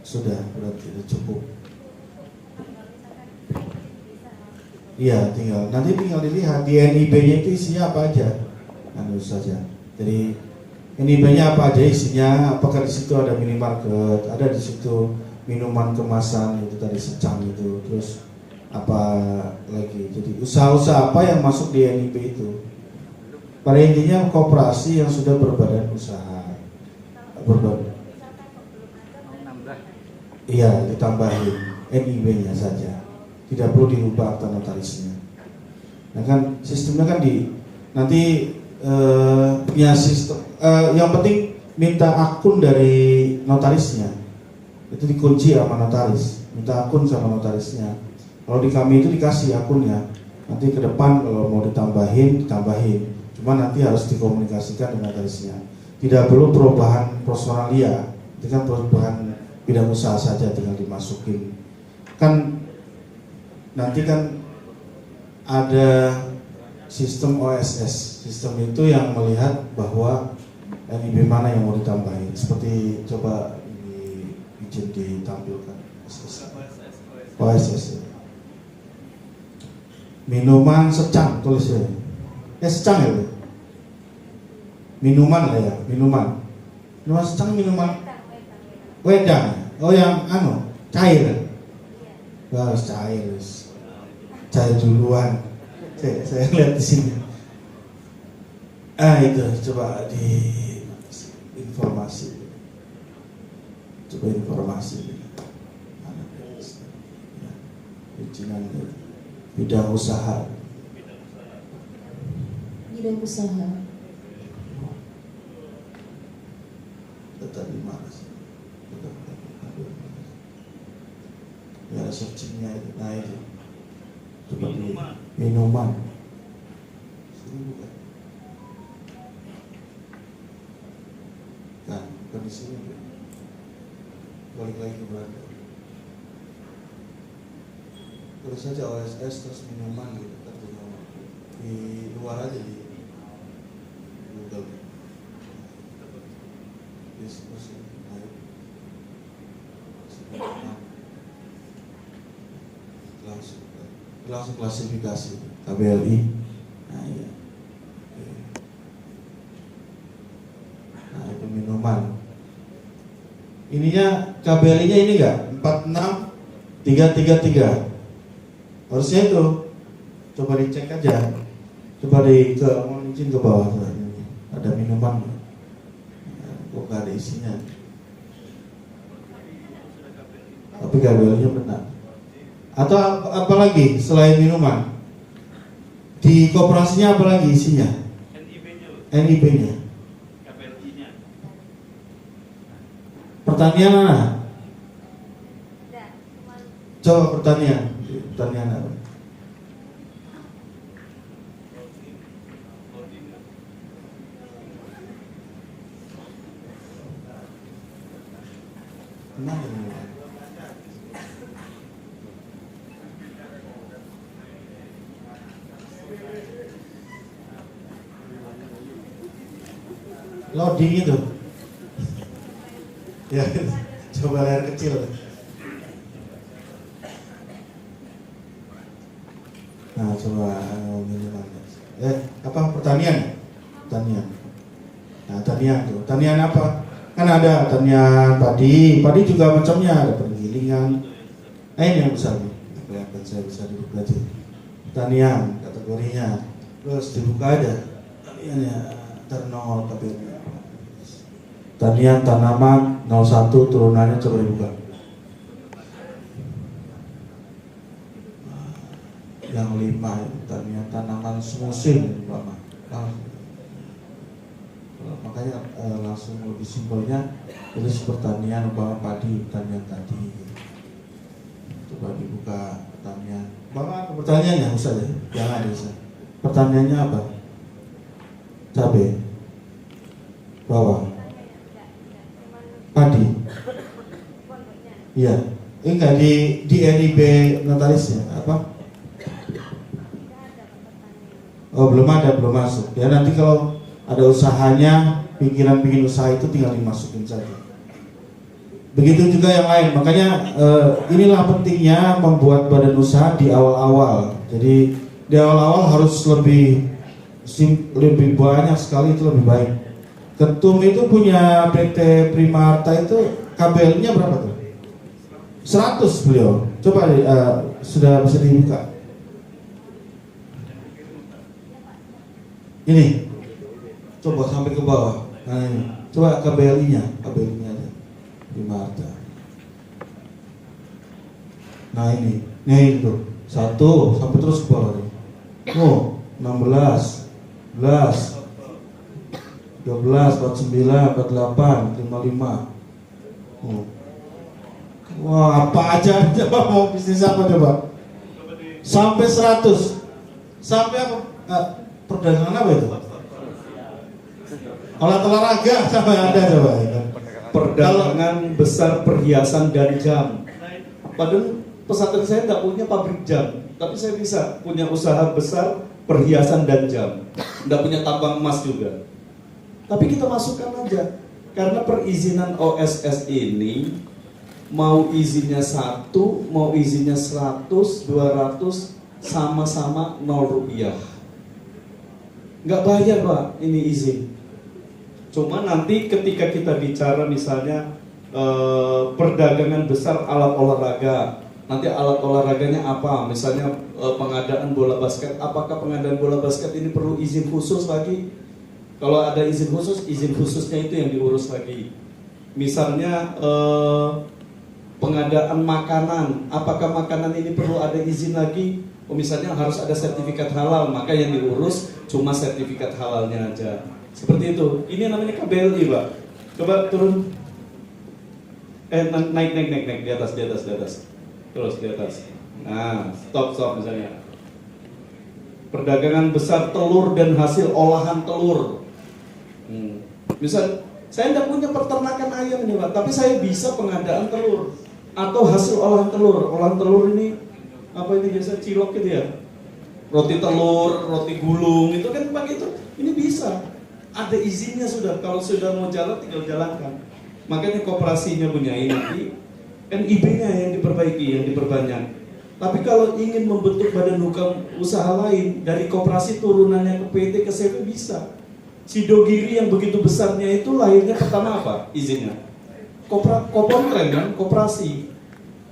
[SPEAKER 3] Sudah berarti cukup. Iya, nanti tinggal dilihat di NIB-nya itu isinya apa aja. Anu saja. Jadi NIB-nya apa aja isinya, apakah di situ ada minimarket, ada di situ minuman kemasan itu tadi secang itu, terus apa lagi. Jadi usaha-usaha apa yang masuk di NIB itu. Pada intinya koperasi yang sudah berbadan usaha. Iya, ditambahin NIB-nya saja. Tidak perlu dirubah akta notarisnya. Nah kan sistemnya kan nanti punya sistem. Yang penting minta akun dari notarisnya. Itu dikunci sama notaris. Minta akun sama notarisnya. Kalau di kami itu dikasih akunnya. Nanti ke depan kalau mau ditambahin. Cuma nanti harus dikomunikasikan dengan notarisnya. Tidak perlu perubahan personalia. Itu kan perubahan bidang usaha saja tinggal dimasukin. Kan nanti kan ada sistem OSS. Sistem itu yang melihat bahwa NIB mana yang mau ditambahin. Seperti coba izin ditampilkan OSS. Minuman secang tulisnya. Secang ya? Minuman lah ya, minuman. Minuman secang minuman wedang. Oh yang cair. Wah, cair duluan. Saya lihat di sini. Itu coba di informasi. Perizinan bidang usaha.
[SPEAKER 2] Bidang usaha.
[SPEAKER 3] Tadi mana sih? Ya searchingnya itu, nah itu. Coba minuman. Kan, bukan di sini. Balik lagi ke Belanda. Terus saja OSS terus minuman gitu, di luar aja di Google. Langsung klasifikasi KBLI. Nah iya. Nah itu minuman. Ininya KBLI-nya ini enggak 46333. Harusnya itu. Coba dicek aja. Coba mohon izin ke bawah. Ada minuman. Kok nggak ada isinya? Tapi KBLI-nya benar. Atau apa lagi selain minuman? Di koperasinya apa lagi isinya? NIB-nya. KBLI-nya. Pertanian mana? Coba pertanian apa? Mana ini? Loading itu Ya, coba layar kecil. Nah, coba minimal. Apa pertanian? Pertanian. Nah, pertanian tuh. Pertanian apa? Kan ada pertanian padi. Padi juga macamnya ada penggilingan. Nah, ini yang besar nih. Kelihatan saya bisa duduk berarti. Pertanian kategorinya. Terus dibuka aja. Pertaniannya ternol tapi pertanian tanaman 01 turunannya coba dibuka. Yang 5 pertanian tanaman semusim Bapak. Makanya langsung lebih simpelnya tulis pertanian umpama padi pertanian tadi. Coba dibuka pertanian. Bapak pertanyaannya usah ya, jangan bisa. Pertanyaannya apa? Cabai, bawang, padi. Iya, enggak di NIB notarisnya apa? Oh belum ada, belum masuk. Ya nanti kalau ada usahanya, pikiran bikin usaha itu tinggal dimasukin saja. Begitu juga yang lain. Makanya inilah pentingnya membuat badan usaha di awal-awal. Jadi di awal-awal harus lebih banyak sekali, itu lebih baik. Ketum itu punya PT Primarta itu KBL-nya berapa tuh? 100 beliau. Coba sudah bisa dibuka. Ini coba sampai ke bawah. Nah ini coba KBLI-nya aja Primarta. Nah ini itu 1 sampai terus ke bawah. Oh 16, 11, 12, 49, 48, 55. Wah apa aja coba mau bisnis apa coba? Sampai 100. Sampai apa? Perdagangan apa itu? Alat olahraga sama yang ada coba ya kan?
[SPEAKER 1] Perdagangan besar perhiasan dan jam. Padahal pesantren saya nggak punya pabrik jam, tapi saya bisa punya usaha besar perhiasan dan jam. Nggak punya tambang emas juga. Tapi kita masukkan aja, karena perizinan OSS ini mau izinnya 1, mau izinnya 100, 200 sama-sama 0 rupiah. Nggak bayar Pak, ini izin. Cuma nanti ketika kita bicara misalnya perdagangan besar alat olahraga, nanti alat olahraganya apa? Misalnya pengadaan bola basket, apakah pengadaan bola basket ini perlu izin khusus lagi? Kalau ada izin khususnya itu yang diurus lagi. Misalnya pengadaan makanan, apakah makanan ini perlu ada izin lagi? Oh, misalnya harus ada sertifikat halal, maka yang diurus cuma sertifikat halalnya aja. Seperti itu. Ini namanya KBLI, Pak. Coba turun. Naik di atas. Terus di atas. Nah, stop misalnya. Perdagangan besar telur dan hasil olahan telur. Misal, saya tidak punya peternakan ayam ini, Pak, tapi saya bisa pengadaan telur atau hasil olahan telur. Olahan telur ini apa ini biasa cilok gitu ya, roti telur, roti gulung itu kan pakai itu. Ini bisa, ada izinnya sudah. Kalau sudah mau jalan tinggal jalankan. Makanya koperasinya punya ini, NIB-nya yang diperbaiki, yang diperbanyak. Tapi kalau ingin membentuk badan hukum usaha lain dari koperasi turunannya ke PT ke CV bisa. Sidogiri yang begitu besarnya itu lahirnya pertama apa izinnya? Koperasi kan, koperasi.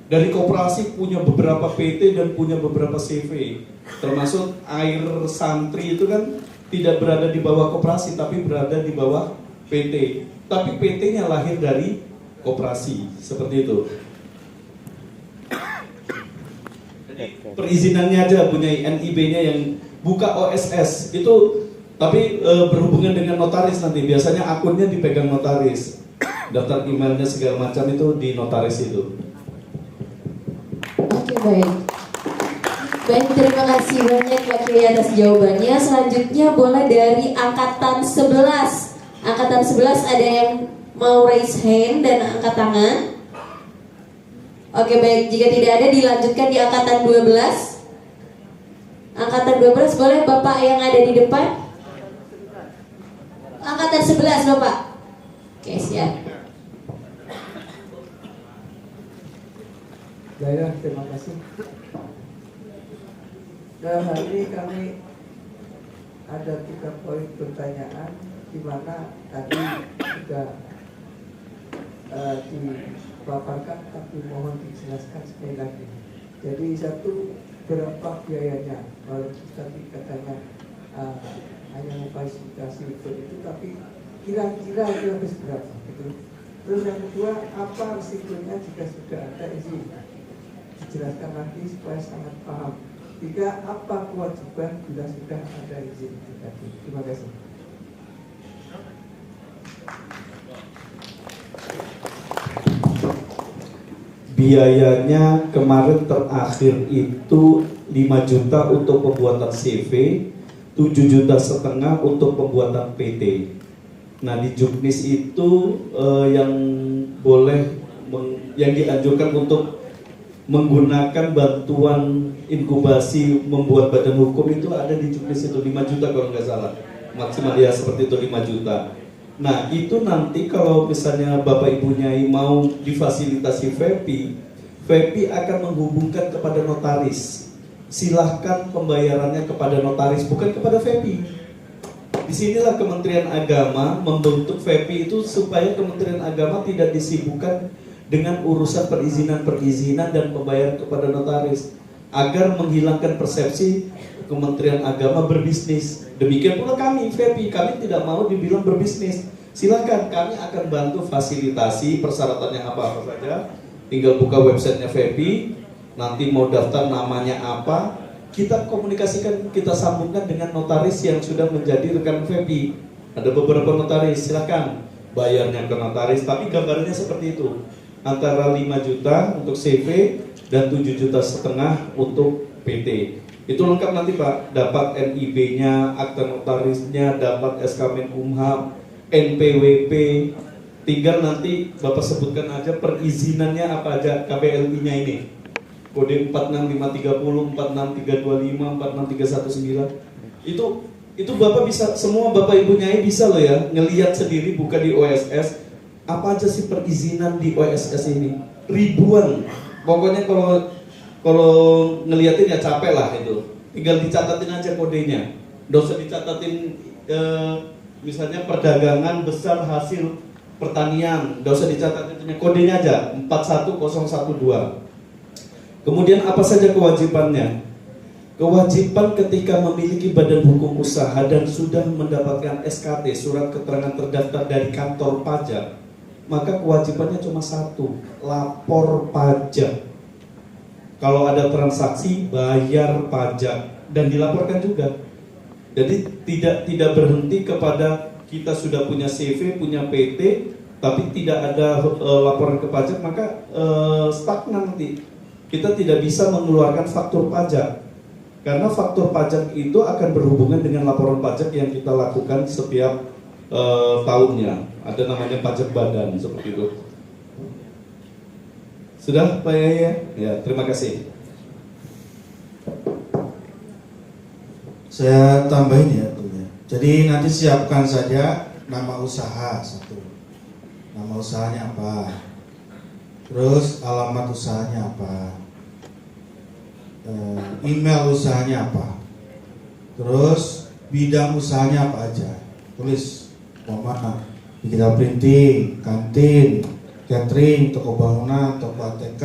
[SPEAKER 1] Dari koperasi punya beberapa PT dan punya beberapa CV. Termasuk air santri itu kan tidak berada di bawah koperasi tapi berada di bawah PT. Tapi PT-nya lahir dari koperasi, seperti itu. Jadi perizinannya aja punya NIB-nya yang buka OSS itu, tapi berhubungan dengan notaris nanti. Biasanya akunnya dipegang notaris. Daftar emailnya segala macam itu di notaris itu.
[SPEAKER 2] Oke, baik. Baik, terima kasih banyak Pak Kiai atas jawabannya. Selanjutnya boleh dari angkatan 11. Angkatan 11 ada yang mau raise hand dan angkat tangan. Oke, baik. Jika tidak ada dilanjutkan di angkatan 12. Angkatan 12 boleh Bapak yang ada di depan. Angkatan 11 Bapak. Oke, siap.
[SPEAKER 8] Baiklah, terima kasih. Dalam hal ini kami ada 3 poin pertanyaan di mana tadi sudah dipaparkan, tapi mohon dijelaskan sekali lagi. Jadi satu, berapa biayanya? Kalau tadi katanya hanya memfasilitasi itu, tapi kira-kira itu habis berapa? Gitu. Terus yang kedua, apa risikonya jika sudah ada izin? Dijelaskan lagi supaya sangat paham. Tiga, apa kewajiban bila sudah ada izin itu tadi? Terima kasih.
[SPEAKER 1] Biayanya kemarin terakhir itu 5 juta untuk pembuatan CV, 7,5 juta untuk pembuatan PT. Nah di Juknis itu yang dianjurkan untuk menggunakan bantuan inkubasi membuat badan hukum itu ada di Juknis itu 5 juta kalau nggak salah, maksimal ya seperti itu 5 juta. Nah itu nanti kalau misalnya Bapak Ibu Nyai mau difasilitasi VEPI akan menghubungkan kepada notaris. Silahkan pembayarannya kepada notaris, bukan kepada VEPI. Disinilah Kementerian Agama membentuk VEPI itu supaya Kementerian Agama tidak disibukkan dengan urusan perizinan dan pembayaran kepada notaris, agar menghilangkan persepsi Kementerian Agama berbisnis. Demikian pula kami, VEPI, kami tidak mau dibilang berbisnis. Silakan, kami akan bantu fasilitasi persyaratannya apa saja. Tinggal buka websitenya VEPI, nanti mau daftar namanya apa, kita komunikasikan, kita sambungkan dengan notaris yang sudah menjadi rekan VEPI. Ada beberapa notaris, silakan bayarnya ke notaris, tapi gambarnya seperti itu. Antara 5 juta untuk CV dan 7,5 juta untuk PT. Itu lengkap nanti Pak, dapat NIB-nya, akta notarisnya, dapat SK Menkumham, NPWP. Tinggal nanti Bapak sebutkan aja perizinannya apa aja, KBLI-nya ini. Kode 46530, 46325, 46319. Itu Bapak bisa, semua Bapak Ibu Nyai bisa loh ya, ngelihat sendiri, buka di OSS. Apa aja sih perizinan di OSS ini? Ribuan. Pokoknya kalau ngeliatin ya capek lah itu. Tinggal dicatatin aja kodenya. Nggak usah dicatatin misalnya perdagangan besar hasil pertanian. Nggak usah dicatatin kodenya aja 41012. Kemudian apa saja kewajibannya? Kewajiban ketika memiliki badan hukum usaha dan sudah mendapatkan SKT, surat keterangan terdaftar dari kantor pajak, maka kewajibannya cuma satu, lapor pajak. Kalau ada transaksi, bayar pajak dan dilaporkan juga. Jadi tidak berhenti kepada kita sudah punya CV, punya PT, tapi tidak ada laporan ke pajak, maka stagnan nanti. Kita tidak bisa mengeluarkan faktur pajak. Karena faktur pajak itu akan berhubungan dengan laporan pajak yang kita lakukan setiap tahunnya. Ada namanya pajak badan, seperti itu. Sudah Pak Yaya? Ya, terima kasih.
[SPEAKER 3] Saya tambahin ya, jadi nanti siapkan saja nama usaha satu. Nama usahanya apa? Terus alamat usahanya apa? Email usahanya apa? Terus bidang usahanya apa aja? Tulis, digital printing, kantin, catering, toko bangunan, toko ATK,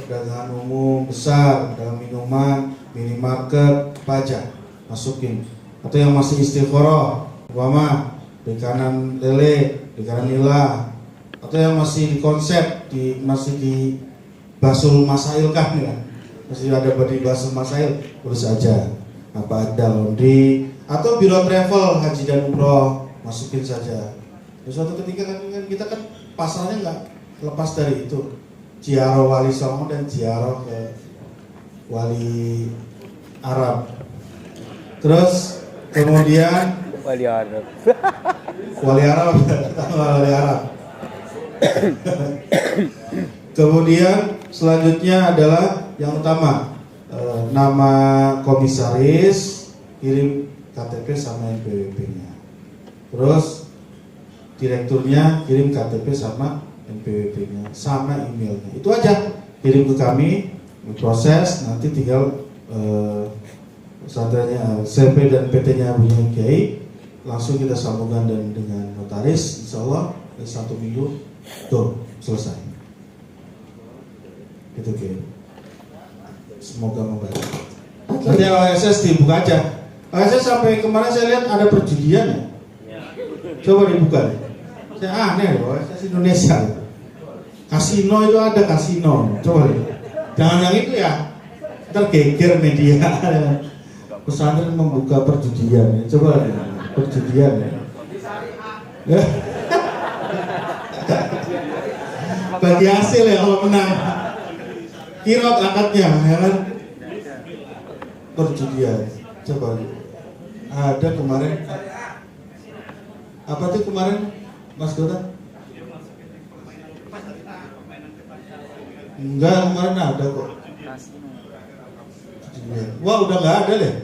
[SPEAKER 3] perdagangan umum besar, pedagang minuman, minimarket, pajak, masukin. Atau yang masih istiqoroh, umpama perikanan lele, perikanan nila, atau yang masih di konsep, masih di Basul Masail kan ya? Masih ada di Basul Masail, tulis aja apa ada laundry, atau biro travel, haji dan umroh, masukin saja. Suatu ketika kan kita kan pasalnya nggak lepas dari itu, ziarah wali songo dan ziarah ke wali Arab. Terus kemudian
[SPEAKER 4] Wali Arab.
[SPEAKER 3] wali Arab, wali Arab. Kemudian selanjutnya adalah yang utama, nama komisaris, kirim KTP sama NPWP-nya. Terus direkturnya kirim KTP sama NPWP-nya sama emailnya. Itu aja. kirim ke kami, proses, nanti tinggal pesantrennya CP dan PT-nya punya Kiai, langsung kita sambungkan dengan notaris, insya Allah 1 minggu tuh selesai. Gitu Kiai. Semoga membantu. Nanti OSS dibuka aja. OSS sampai kemarin saya lihat ada perjudian ya. Coba dibuka. Saya aneh loh, OSS Indonesia. Kasino itu ada kasino. Coba lihat. Jangan yang itu ya. Ntar geger media. Pesantren membuka perjudian. Coba lihat. Perjudian. Ya. Bagi hasil ya kalau menang. Kirot akadnya ya kan. Perjudian. Coba lihat. Ada kemarin. Apa tuh kemarin Mas Gota? Enggak, kemarin ada kok. Wah, udah nggak ada deh.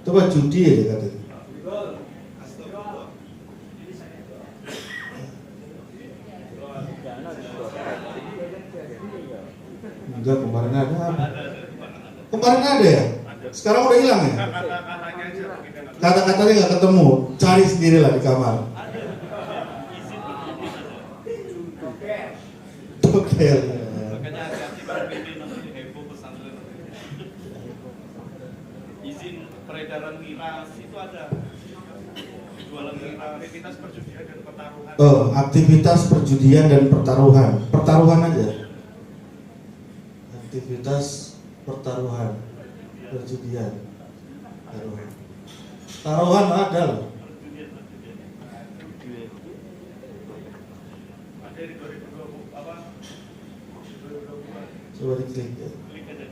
[SPEAKER 3] Coba judi ya katanya. Enggak, kemarin ada apa? Kemarin ada ya? Sekarang udah hilang ya? Kata-katanya nggak ketemu, cari sendirilah di kamar. Oke.
[SPEAKER 1] Makanya hati-hati para pimpin nanti heboh pesantren. Izin peredaran miras itu ada. Jualan aktivitas perjudian dan pertaruhan.
[SPEAKER 3] Oh, aktivitas perjudian dan pertaruhan. Pertaruhan aja. Aktivitas pertaruhan, perjudian, taruhan. Taruhan ada loh.
[SPEAKER 1] Ada di 2020 apa? 2022.
[SPEAKER 3] Coba diklik ya.
[SPEAKER 1] Klik aja.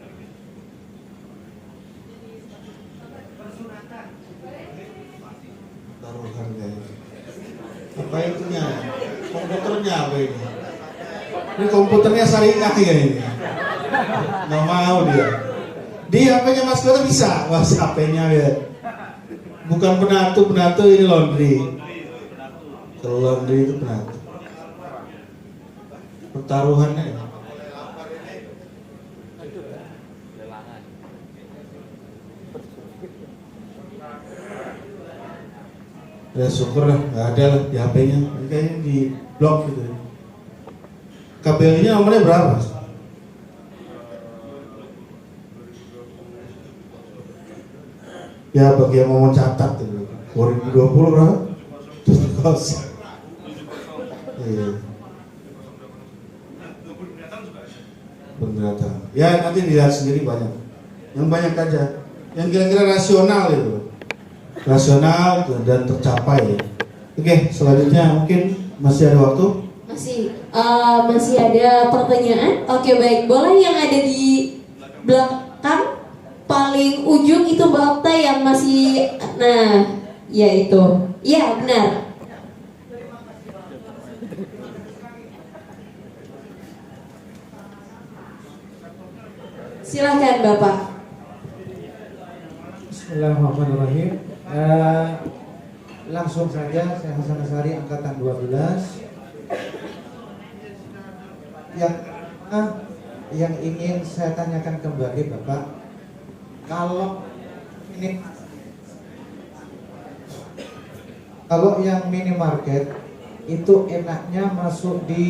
[SPEAKER 3] Taruhan kayaknya. Apa itunya? Komputernya apa ini? Ini komputernya Syariah ya ini. Nggak mau dia. Di HP-nya Mas Gota bisa. Wah, HP-nya ya. Bukan penatu ini laundry. Kalau laundry itu penatu. Pertaruhannya ya. Ya syukur lah, nggak ada lah di HP-nya. Kayaknya di blok gitu. KBL-nya nomornya berapa? Ya bagi yang mau catat gitu. 2020 berapa? 70. Iya. Pendatang. Ya nanti dilihat sendiri banyak. Yang banyak aja. Yang kira-kira rasional itu. Rasional dan tercapai. Oke, selanjutnya mungkin masih ada waktu.
[SPEAKER 2] Masih ada pertanyaan. Oke, baik. Boleh yang ada di belakang paling ujung itu Mbak Okta yang masih, nah, ya itu. Iya, benar. Silakan Bapak.
[SPEAKER 9] Bismillahirrahmanirrahim. Langsung saja, saya Hasan Asari, angkatan 12. Yang ingin saya tanyakan kembali Bapak, kalau yang minimarket itu enaknya masuk di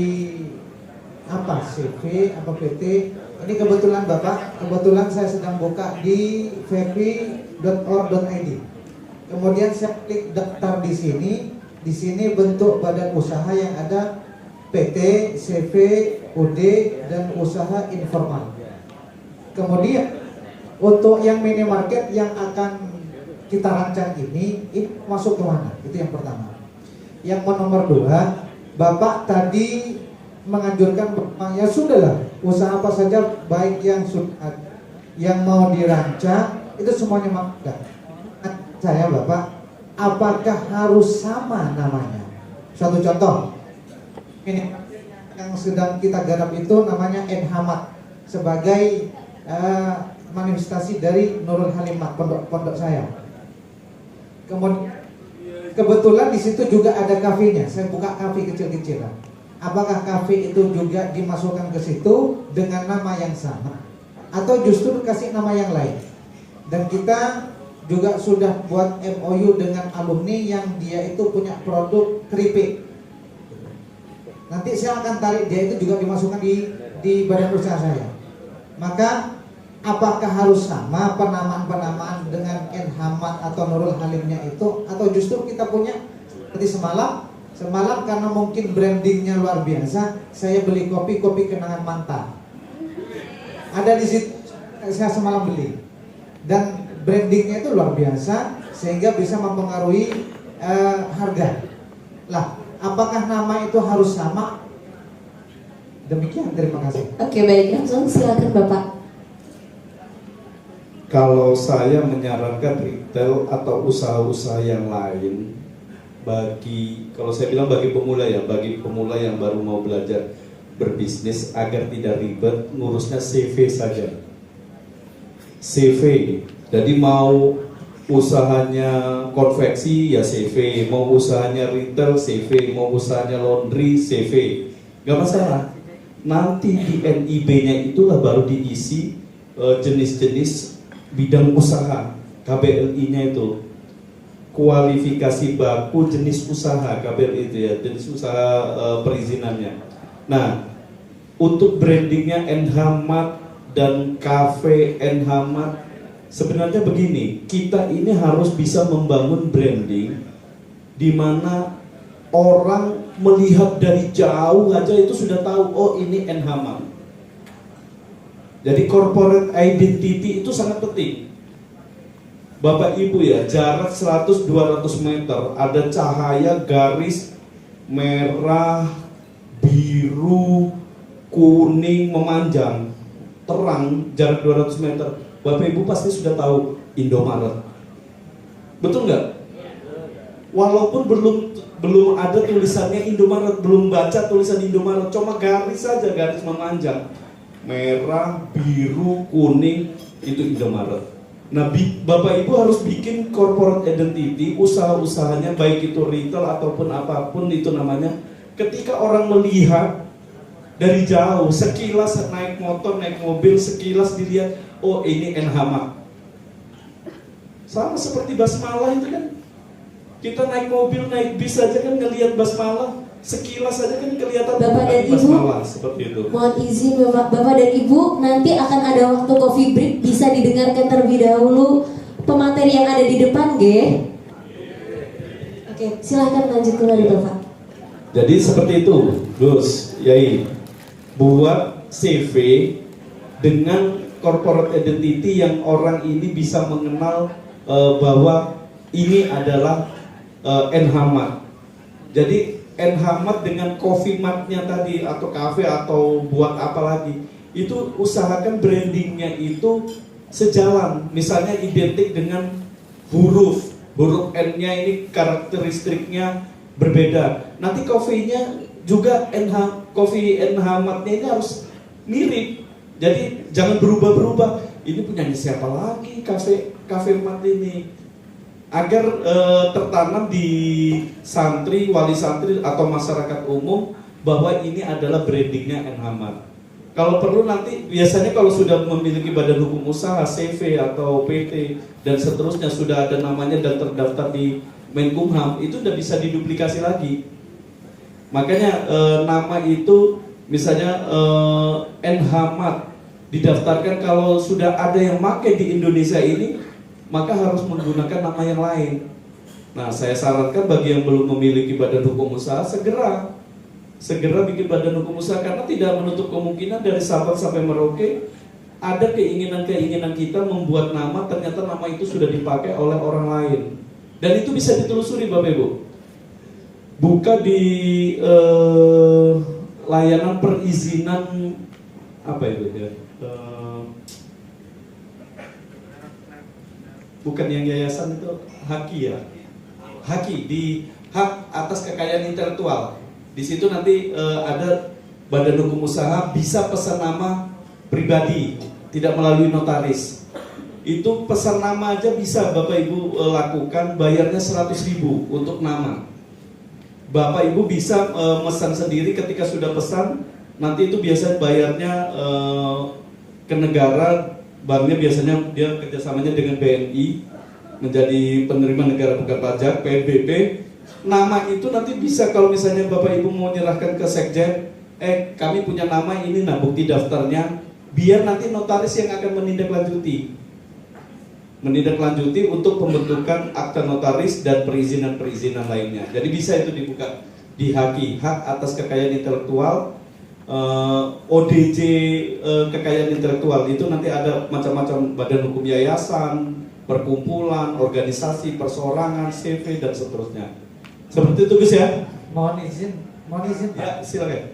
[SPEAKER 9] apa, CV apa PT? Ini kebetulan Bapak, saya sedang buka di vp.or.id. Kemudian saya klik daftar di sini bentuk badan usaha yang ada PT, CV, UD, dan usaha informal. Kemudian untuk yang minimarket yang akan kita rancang ini masuk ke mana? Itu yang pertama. Yang nomor 2, Bapak tadi menganjurkan ya sudahlah, usaha apa saja baik yang mau dirancang itu semuanya makan. Saya Bapak, apakah harus sama namanya? Suatu contoh, ini yang sedang kita garap itu namanya Enhamat sebagai manifestasi dari Nurul Halimat, pondok saya. Kemudian kebetulan di situ juga ada kafenya. Saya buka kafe kecil-kecilan. apakah kafe itu juga dimasukkan ke situ dengan nama yang sama atau justru kasih nama yang lain. Dan kita juga sudah buat MOU dengan alumni yang dia itu punya produk keripik. Nanti saya akan tarik dia itu juga dimasukkan di badan usaha saya. Maka apakah harus sama penamaan-penamaan dengan Enhamat atau Nurul Halimnya itu, atau justru kita punya seperti semalam karena mungkin brandingnya luar biasa, saya beli kopi kenangan mantan. Ada di situ, saya semalam beli, dan brandingnya itu luar biasa sehingga bisa mempengaruhi harga. Lah, apakah nama itu harus sama? Demikian, terima kasih.
[SPEAKER 2] Oke, baik, langsung silakan Bapak.
[SPEAKER 1] Kalau saya menyarankan retail atau usaha-usaha yang lain, kalau saya bilang bagi pemula ya, bagi pemula yang baru mau belajar berbisnis, agar tidak ribet, ngurusnya CV saja. CV, jadi mau usahanya konveksi ya CV, mau usahanya retail CV, mau usahanya laundry CV, nggak masalah. Nanti di NIB-nya itulah baru diisi jenis-jenis bidang usaha, KBLI-nya itu kualifikasi baku jenis usaha, KBLI itu ya, jenis usaha perizinannya. Nah, untuk brandingnya Enhamat dan Cafe Enhamat, sebenarnya begini, kita ini harus bisa membangun branding di mana orang melihat dari jauh aja itu sudah tahu, oh ini Enhamat. Jadi corporate identity itu sangat penting. Bapak Ibu ya, jarak 100-200 meter ada cahaya garis merah, biru, kuning memanjang, terang, jarak 200 meter. Bapak Ibu pasti sudah tahu Indomaret. Betul nggak? Walaupun belum ada tulisannya Indomaret, belum baca tulisan Indomaret, cuma garis saja, garis memanjang, merah, biru, kuning, itu Indomaret. Nah, Bapak Ibu harus bikin corporate identity, usaha-usahanya, baik itu retail ataupun apapun itu namanya. Ketika orang melihat dari jauh, sekilas naik motor, naik mobil, sekilas dilihat, oh ini Enhamat. Sama seperti basmalah itu kan. Kita naik mobil, naik bis aja kan ngelihat basmalah, sekilas aja kan kelihatan
[SPEAKER 2] Bapak dan Ibu,
[SPEAKER 1] basmalah seperti itu.
[SPEAKER 2] Mohon izin Bapak dan Ibu, nanti akan ada waktu coffee break, bisa didengarkan terlebih dahulu pemateri yang ada di depan, Ge. Oke, silahkan lanjutkan dari Bapak.
[SPEAKER 1] Jadi seperti itu, Gus, Yai, buat CV dengan corporate identity yang orang ini bisa mengenal bahwa ini adalah Enhamat. Jadi Enhamat dengan coffee mart-nya tadi atau cafe atau buat apa lagi, itu usahakan brandingnya itu sejalan. Misalnya identik dengan huruf N-nya ini karakteristiknya berbeda. Nanti coffee-nya juga coffee Enhamat-nya ini harus mirip. Jadi jangan berubah-berubah. Ini punyanya siapa lagi cafe mart ini? Agar tertanam di santri, wali santri atau masyarakat umum bahwa ini adalah brandingnya Enhamat. Kalau perlu nanti biasanya kalau sudah memiliki badan hukum usaha, CV atau PT dan seterusnya sudah ada namanya dan terdaftar di Menkumham, itu udah bisa diduplikasi lagi. Makanya nama itu misalnya Enhamat didaftarkan, kalau sudah ada yang pakai di Indonesia ini, maka harus menggunakan nama yang lain. Nah, saya sarankan bagi yang belum memiliki badan hukum usaha, segera bikin badan hukum usaha, karena tidak menutup kemungkinan dari Sabang sampai Merauke ada keinginan kita membuat nama, ternyata nama itu sudah dipakai oleh orang lain. Dan itu bisa ditelusuri Bapak Ibu. Buka di layanan perizinan apa itu ya? Bukan yang yayasan itu, Haki ya, Haki di hak atas kekayaan intelektual. Di situ nanti ada badan hukum usaha, bisa pesan nama pribadi, tidak melalui notaris. Itu pesan nama aja bisa Bapak Ibu lakukan, bayarnya 100.000 untuk nama. Bapak Ibu bisa mesan sendiri. Ketika sudah pesan, nanti itu biasa bayarnya ke negara. Banknya biasanya dia kerjasamanya dengan BNI, menjadi penerima negara bukan pajak, PNBP. Nama itu nanti bisa kalau misalnya Bapak Ibu mau menyerahkan ke Sekjen, kami punya nama ini, nah bukti daftarnya, biar nanti notaris yang akan menindaklanjuti untuk pembentukan akta notaris dan perizinan lainnya. Jadi bisa itu dibuka di HAKI, hak atas kekayaan intelektual, ODJ kekayaan intelektual. Itu nanti ada macam-macam badan hukum yayasan, perkumpulan, organisasi, perseorangan, CV dan seterusnya. Seperti itu Gus ya.
[SPEAKER 9] Mohon izin Pak.
[SPEAKER 1] Ya, silakan.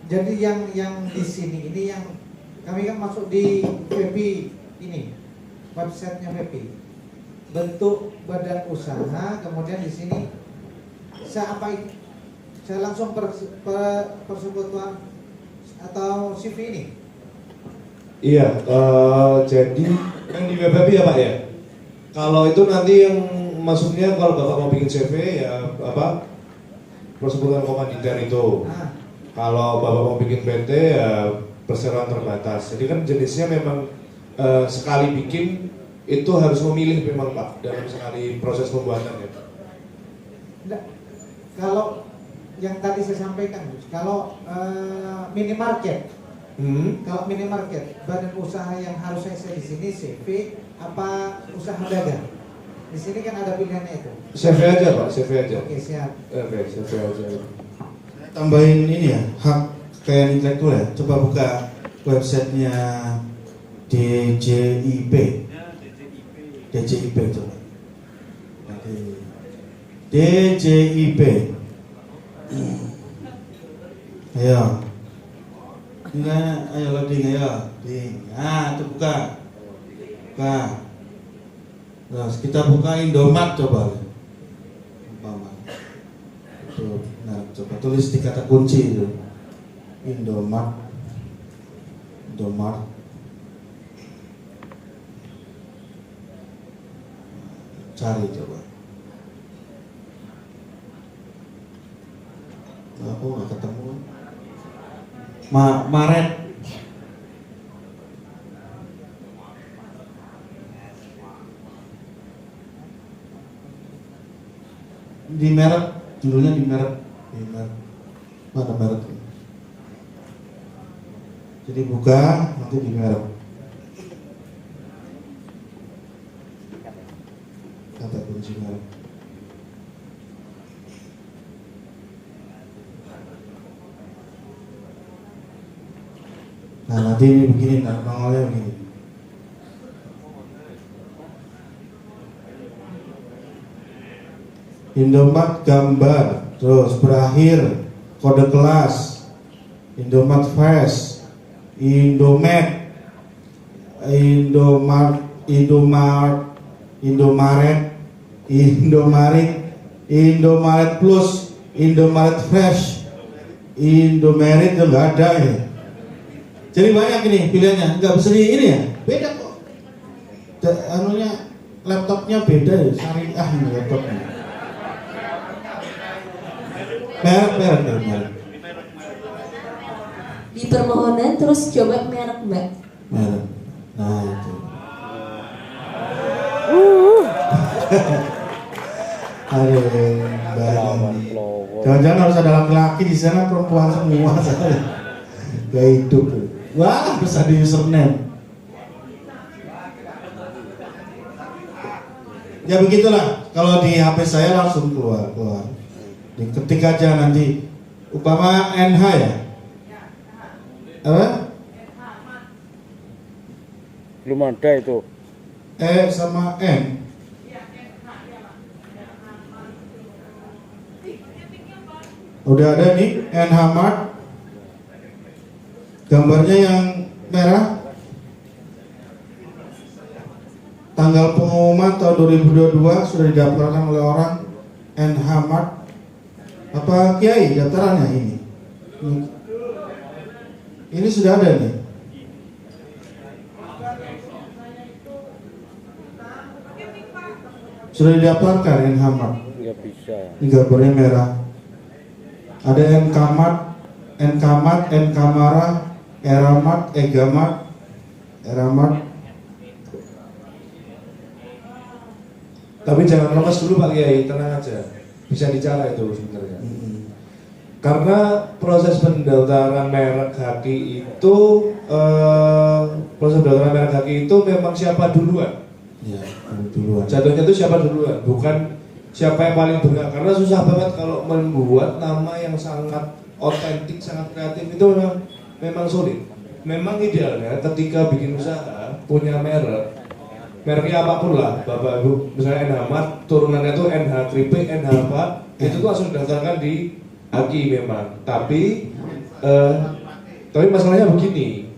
[SPEAKER 9] Jadi yang di sini ini yang kami kan masuk di VEPI ini, websitenya VEPI, bentuk badan usaha, kemudian di sini saya langsung persekutuan atau CV ini.
[SPEAKER 6] Iya, jadi yang di WebApp ya Pak ya. Kalau itu nanti yang maksudnya kalau Bapak mau bikin CV ya apa persekutuan komanditer itu. Kalau Bapak mau bikin PT ya perseroan terbatas. Jadi kan jenisnya memang sekali bikin itu harus memilih memang Pak dalam sekali proses pembuatan ya.
[SPEAKER 9] Enggak. Kalau yang tadi saya sampaikan, kalau minimarket, kalau minimarket, badan usaha yang harus saya di sini CV apa usaha dagang? Di sini kan ada pilihannya itu.
[SPEAKER 6] CV aja Pak, CV aja.
[SPEAKER 9] Oke, siap.
[SPEAKER 6] Oke, CV aja.
[SPEAKER 3] Tambahin ini ya, hak kekayaan intelektual ya. Coba buka websitenya DJIP. DJIP coba. DJIP. Ayo. Enggak, ayo loading ayo. Nah, itu buka. Buka. Terus kita buka Indomaret coba. Umpama. Itu, nah, coba tulis di kata kunci itu. Indomaret. Cari coba. Aku nggak ketemu. Maret. Di merek, judulnya di merek. Mana merek? Jadi buka, nanti di merek. Kata kunci merek. Nah nanti ini begini, nongolnya begini. Indomaret gambar, terus berakhir kode kelas, Indomaret Fest, Indomaret Plus, Indomaret Fresh, Indomaret itu nggak ada ya. Jadi banyak ini pilihannya, nggak bisa di ini ya, beda kok. Anunya laptopnya beda ya, syariah ini laptopnya. Merek.
[SPEAKER 2] Di permohonan terus coba merek Mbak.
[SPEAKER 3] Merek. Nah itu. Aduh, jangan-jangan harus ada laki-laki di sana, perempuan semua. Gak hidup. Wah, bisa di username. Ya begitulah. Kalau di HP saya langsung keluar. Diketik aja nanti. Umpama NH ya. Apa?
[SPEAKER 4] Belum ada itu.
[SPEAKER 3] E sama N. Udah ada nih NH Mart. Gambarnya yang merah. Tanggal pengumuman tahun 2022 sudah didaftarkan oleh orang NH Mart. Apa Kiai daftarannya ini? Ini sudah ada nih. Sudah didaftarkan NH Mart.
[SPEAKER 4] Nggak bisa.
[SPEAKER 3] Ini gambarnya merah. Ada Enkamat, Enkamara, Eramat, Egamat, Eramat.
[SPEAKER 6] Tapi jangan lemas dulu Pak Kiai, tenang aja. Bisa dicara itu sebenarnya. Karena proses pendaftaran merek haki itu memang siapa duluan.
[SPEAKER 3] Ya, duluan.
[SPEAKER 6] Jatuhnya itu siapa duluan, bukan siapa yang paling berhak. Karena susah banget kalau membuat nama yang sangat otentik, sangat kreatif itu memang sulit. Memang idealnya ketika bikin usaha punya mereknya apapun lah, Bapak Ibu, misalnya NH turunannya itu NH Kripe, NH apa, itu tuh langsung daftarkan di Haki memang. Tapi masalahnya begini,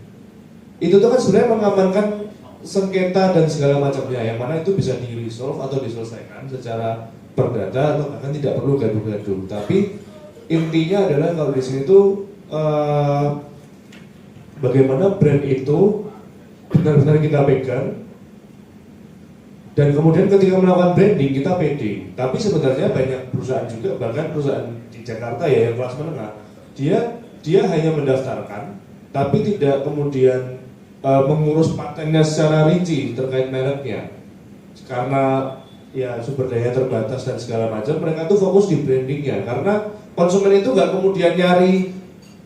[SPEAKER 6] itu tuh kan sebenarnya mengamankan sengketa dan segala macamnya, yang mana itu bisa di resolve atau diselesaikan secara perdata atau bahkan tidak perlu gaduh-gaduh. Tapi intinya adalah kalau di sini tuh bagaimana brand itu benar-benar kita pegang. Dan kemudian ketika melakukan branding kita pede. Tapi sebenarnya banyak perusahaan juga, bahkan perusahaan di Jakarta ya yang kelas menengah, dia hanya mendaftarkan, tapi tidak kemudian mengurus patennya secara rinci terkait mereknya. Karena ya sumber daya terbatas dan segala macam, mereka tuh fokus di brandingnya. Karena konsumen itu nggak kemudian nyari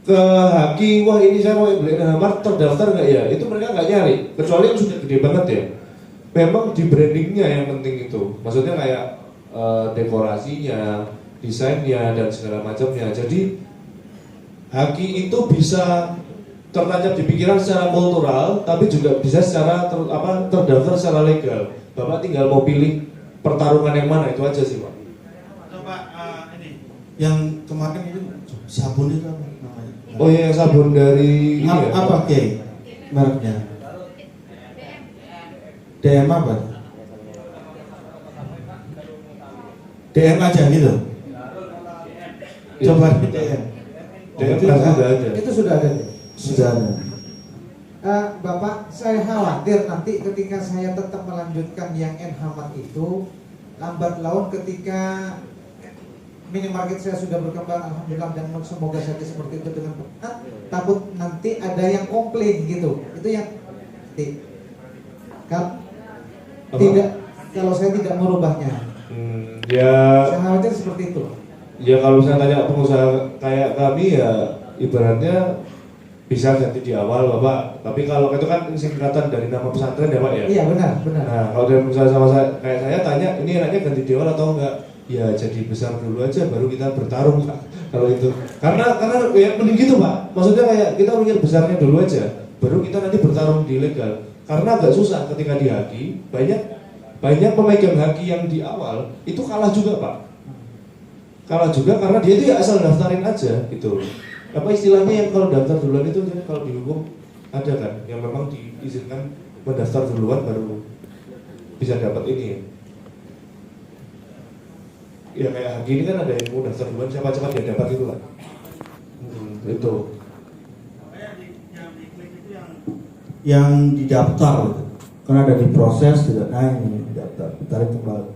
[SPEAKER 6] ke Haki, wah ini saya mau beli Indomaret terdaftar nggak ya? Itu mereka nggak nyari, kecuali yang sudah gede banget ya. Memang di brandingnya yang penting itu, maksudnya kayak dekorasinya, desainnya dan segala macamnya. Jadi Haki itu bisa tertancap di pikiran secara kultural, tapi juga bisa secara terdaftar secara legal. Bapak tinggal mau pilih pertarungan yang mana, itu aja sih Pak.
[SPEAKER 3] Coba ini yang kemarin itu sabun itu apa namanya?
[SPEAKER 6] Oh iya, sabun dari ini ya,
[SPEAKER 3] apa Kiai mereknya? DM apa? DM aja gitu. Coba DM.
[SPEAKER 6] DM sudah ada.
[SPEAKER 9] Itu sudah ada.
[SPEAKER 3] Sudah ada.
[SPEAKER 9] Bapak, saya khawatir nanti ketika saya tetap melanjutkan yang Enhamat itu lambat laun ketika minimarket saya sudah berkembang, alhamdulillah, dan semoga saja seperti itu dengan benar. Takut nanti ada yang komplain gitu. Itu yang tidak, kalau saya tidak merubahnya.
[SPEAKER 6] Ya.
[SPEAKER 9] Saya khawatir seperti itu.
[SPEAKER 6] Ya kalau saya tanya pengusaha kayak kami ya ibaratnya bisa ganti di awal Bapak. Tapi kalau itu kan singkatan dari nama pesantren ya Pak ya.
[SPEAKER 9] Iya benar.
[SPEAKER 6] Nah kalau dari pengusaha sama saya kayak saya tanya ini enaknya ganti di awal atau enggak? Ya jadi besar dulu aja baru kita bertarung Pak. Kalau itu karena ya mending gitu Pak. Maksudnya kayak kita mikir besarnya dulu aja, baru kita nanti bertarung di legal. Karena agak susah ketika di Haki, banyak pemegang Haki yang di awal itu kalah juga Pak. Kalah juga karena dia itu ya asal daftarin aja gitu. Apa istilahnya yang kalau daftar duluan itu kalau di hukum ada kan yang memang diizinkan mendaftar duluan baru bisa dapat ini ya. Ya kayak Haki ini kan ada yang mau daftar duluan, siapa cepat dia dapat itu lah. Itu.
[SPEAKER 3] Yang didaftar, karena ada diproses tidak, nah ini didaftar, ditarik kembali.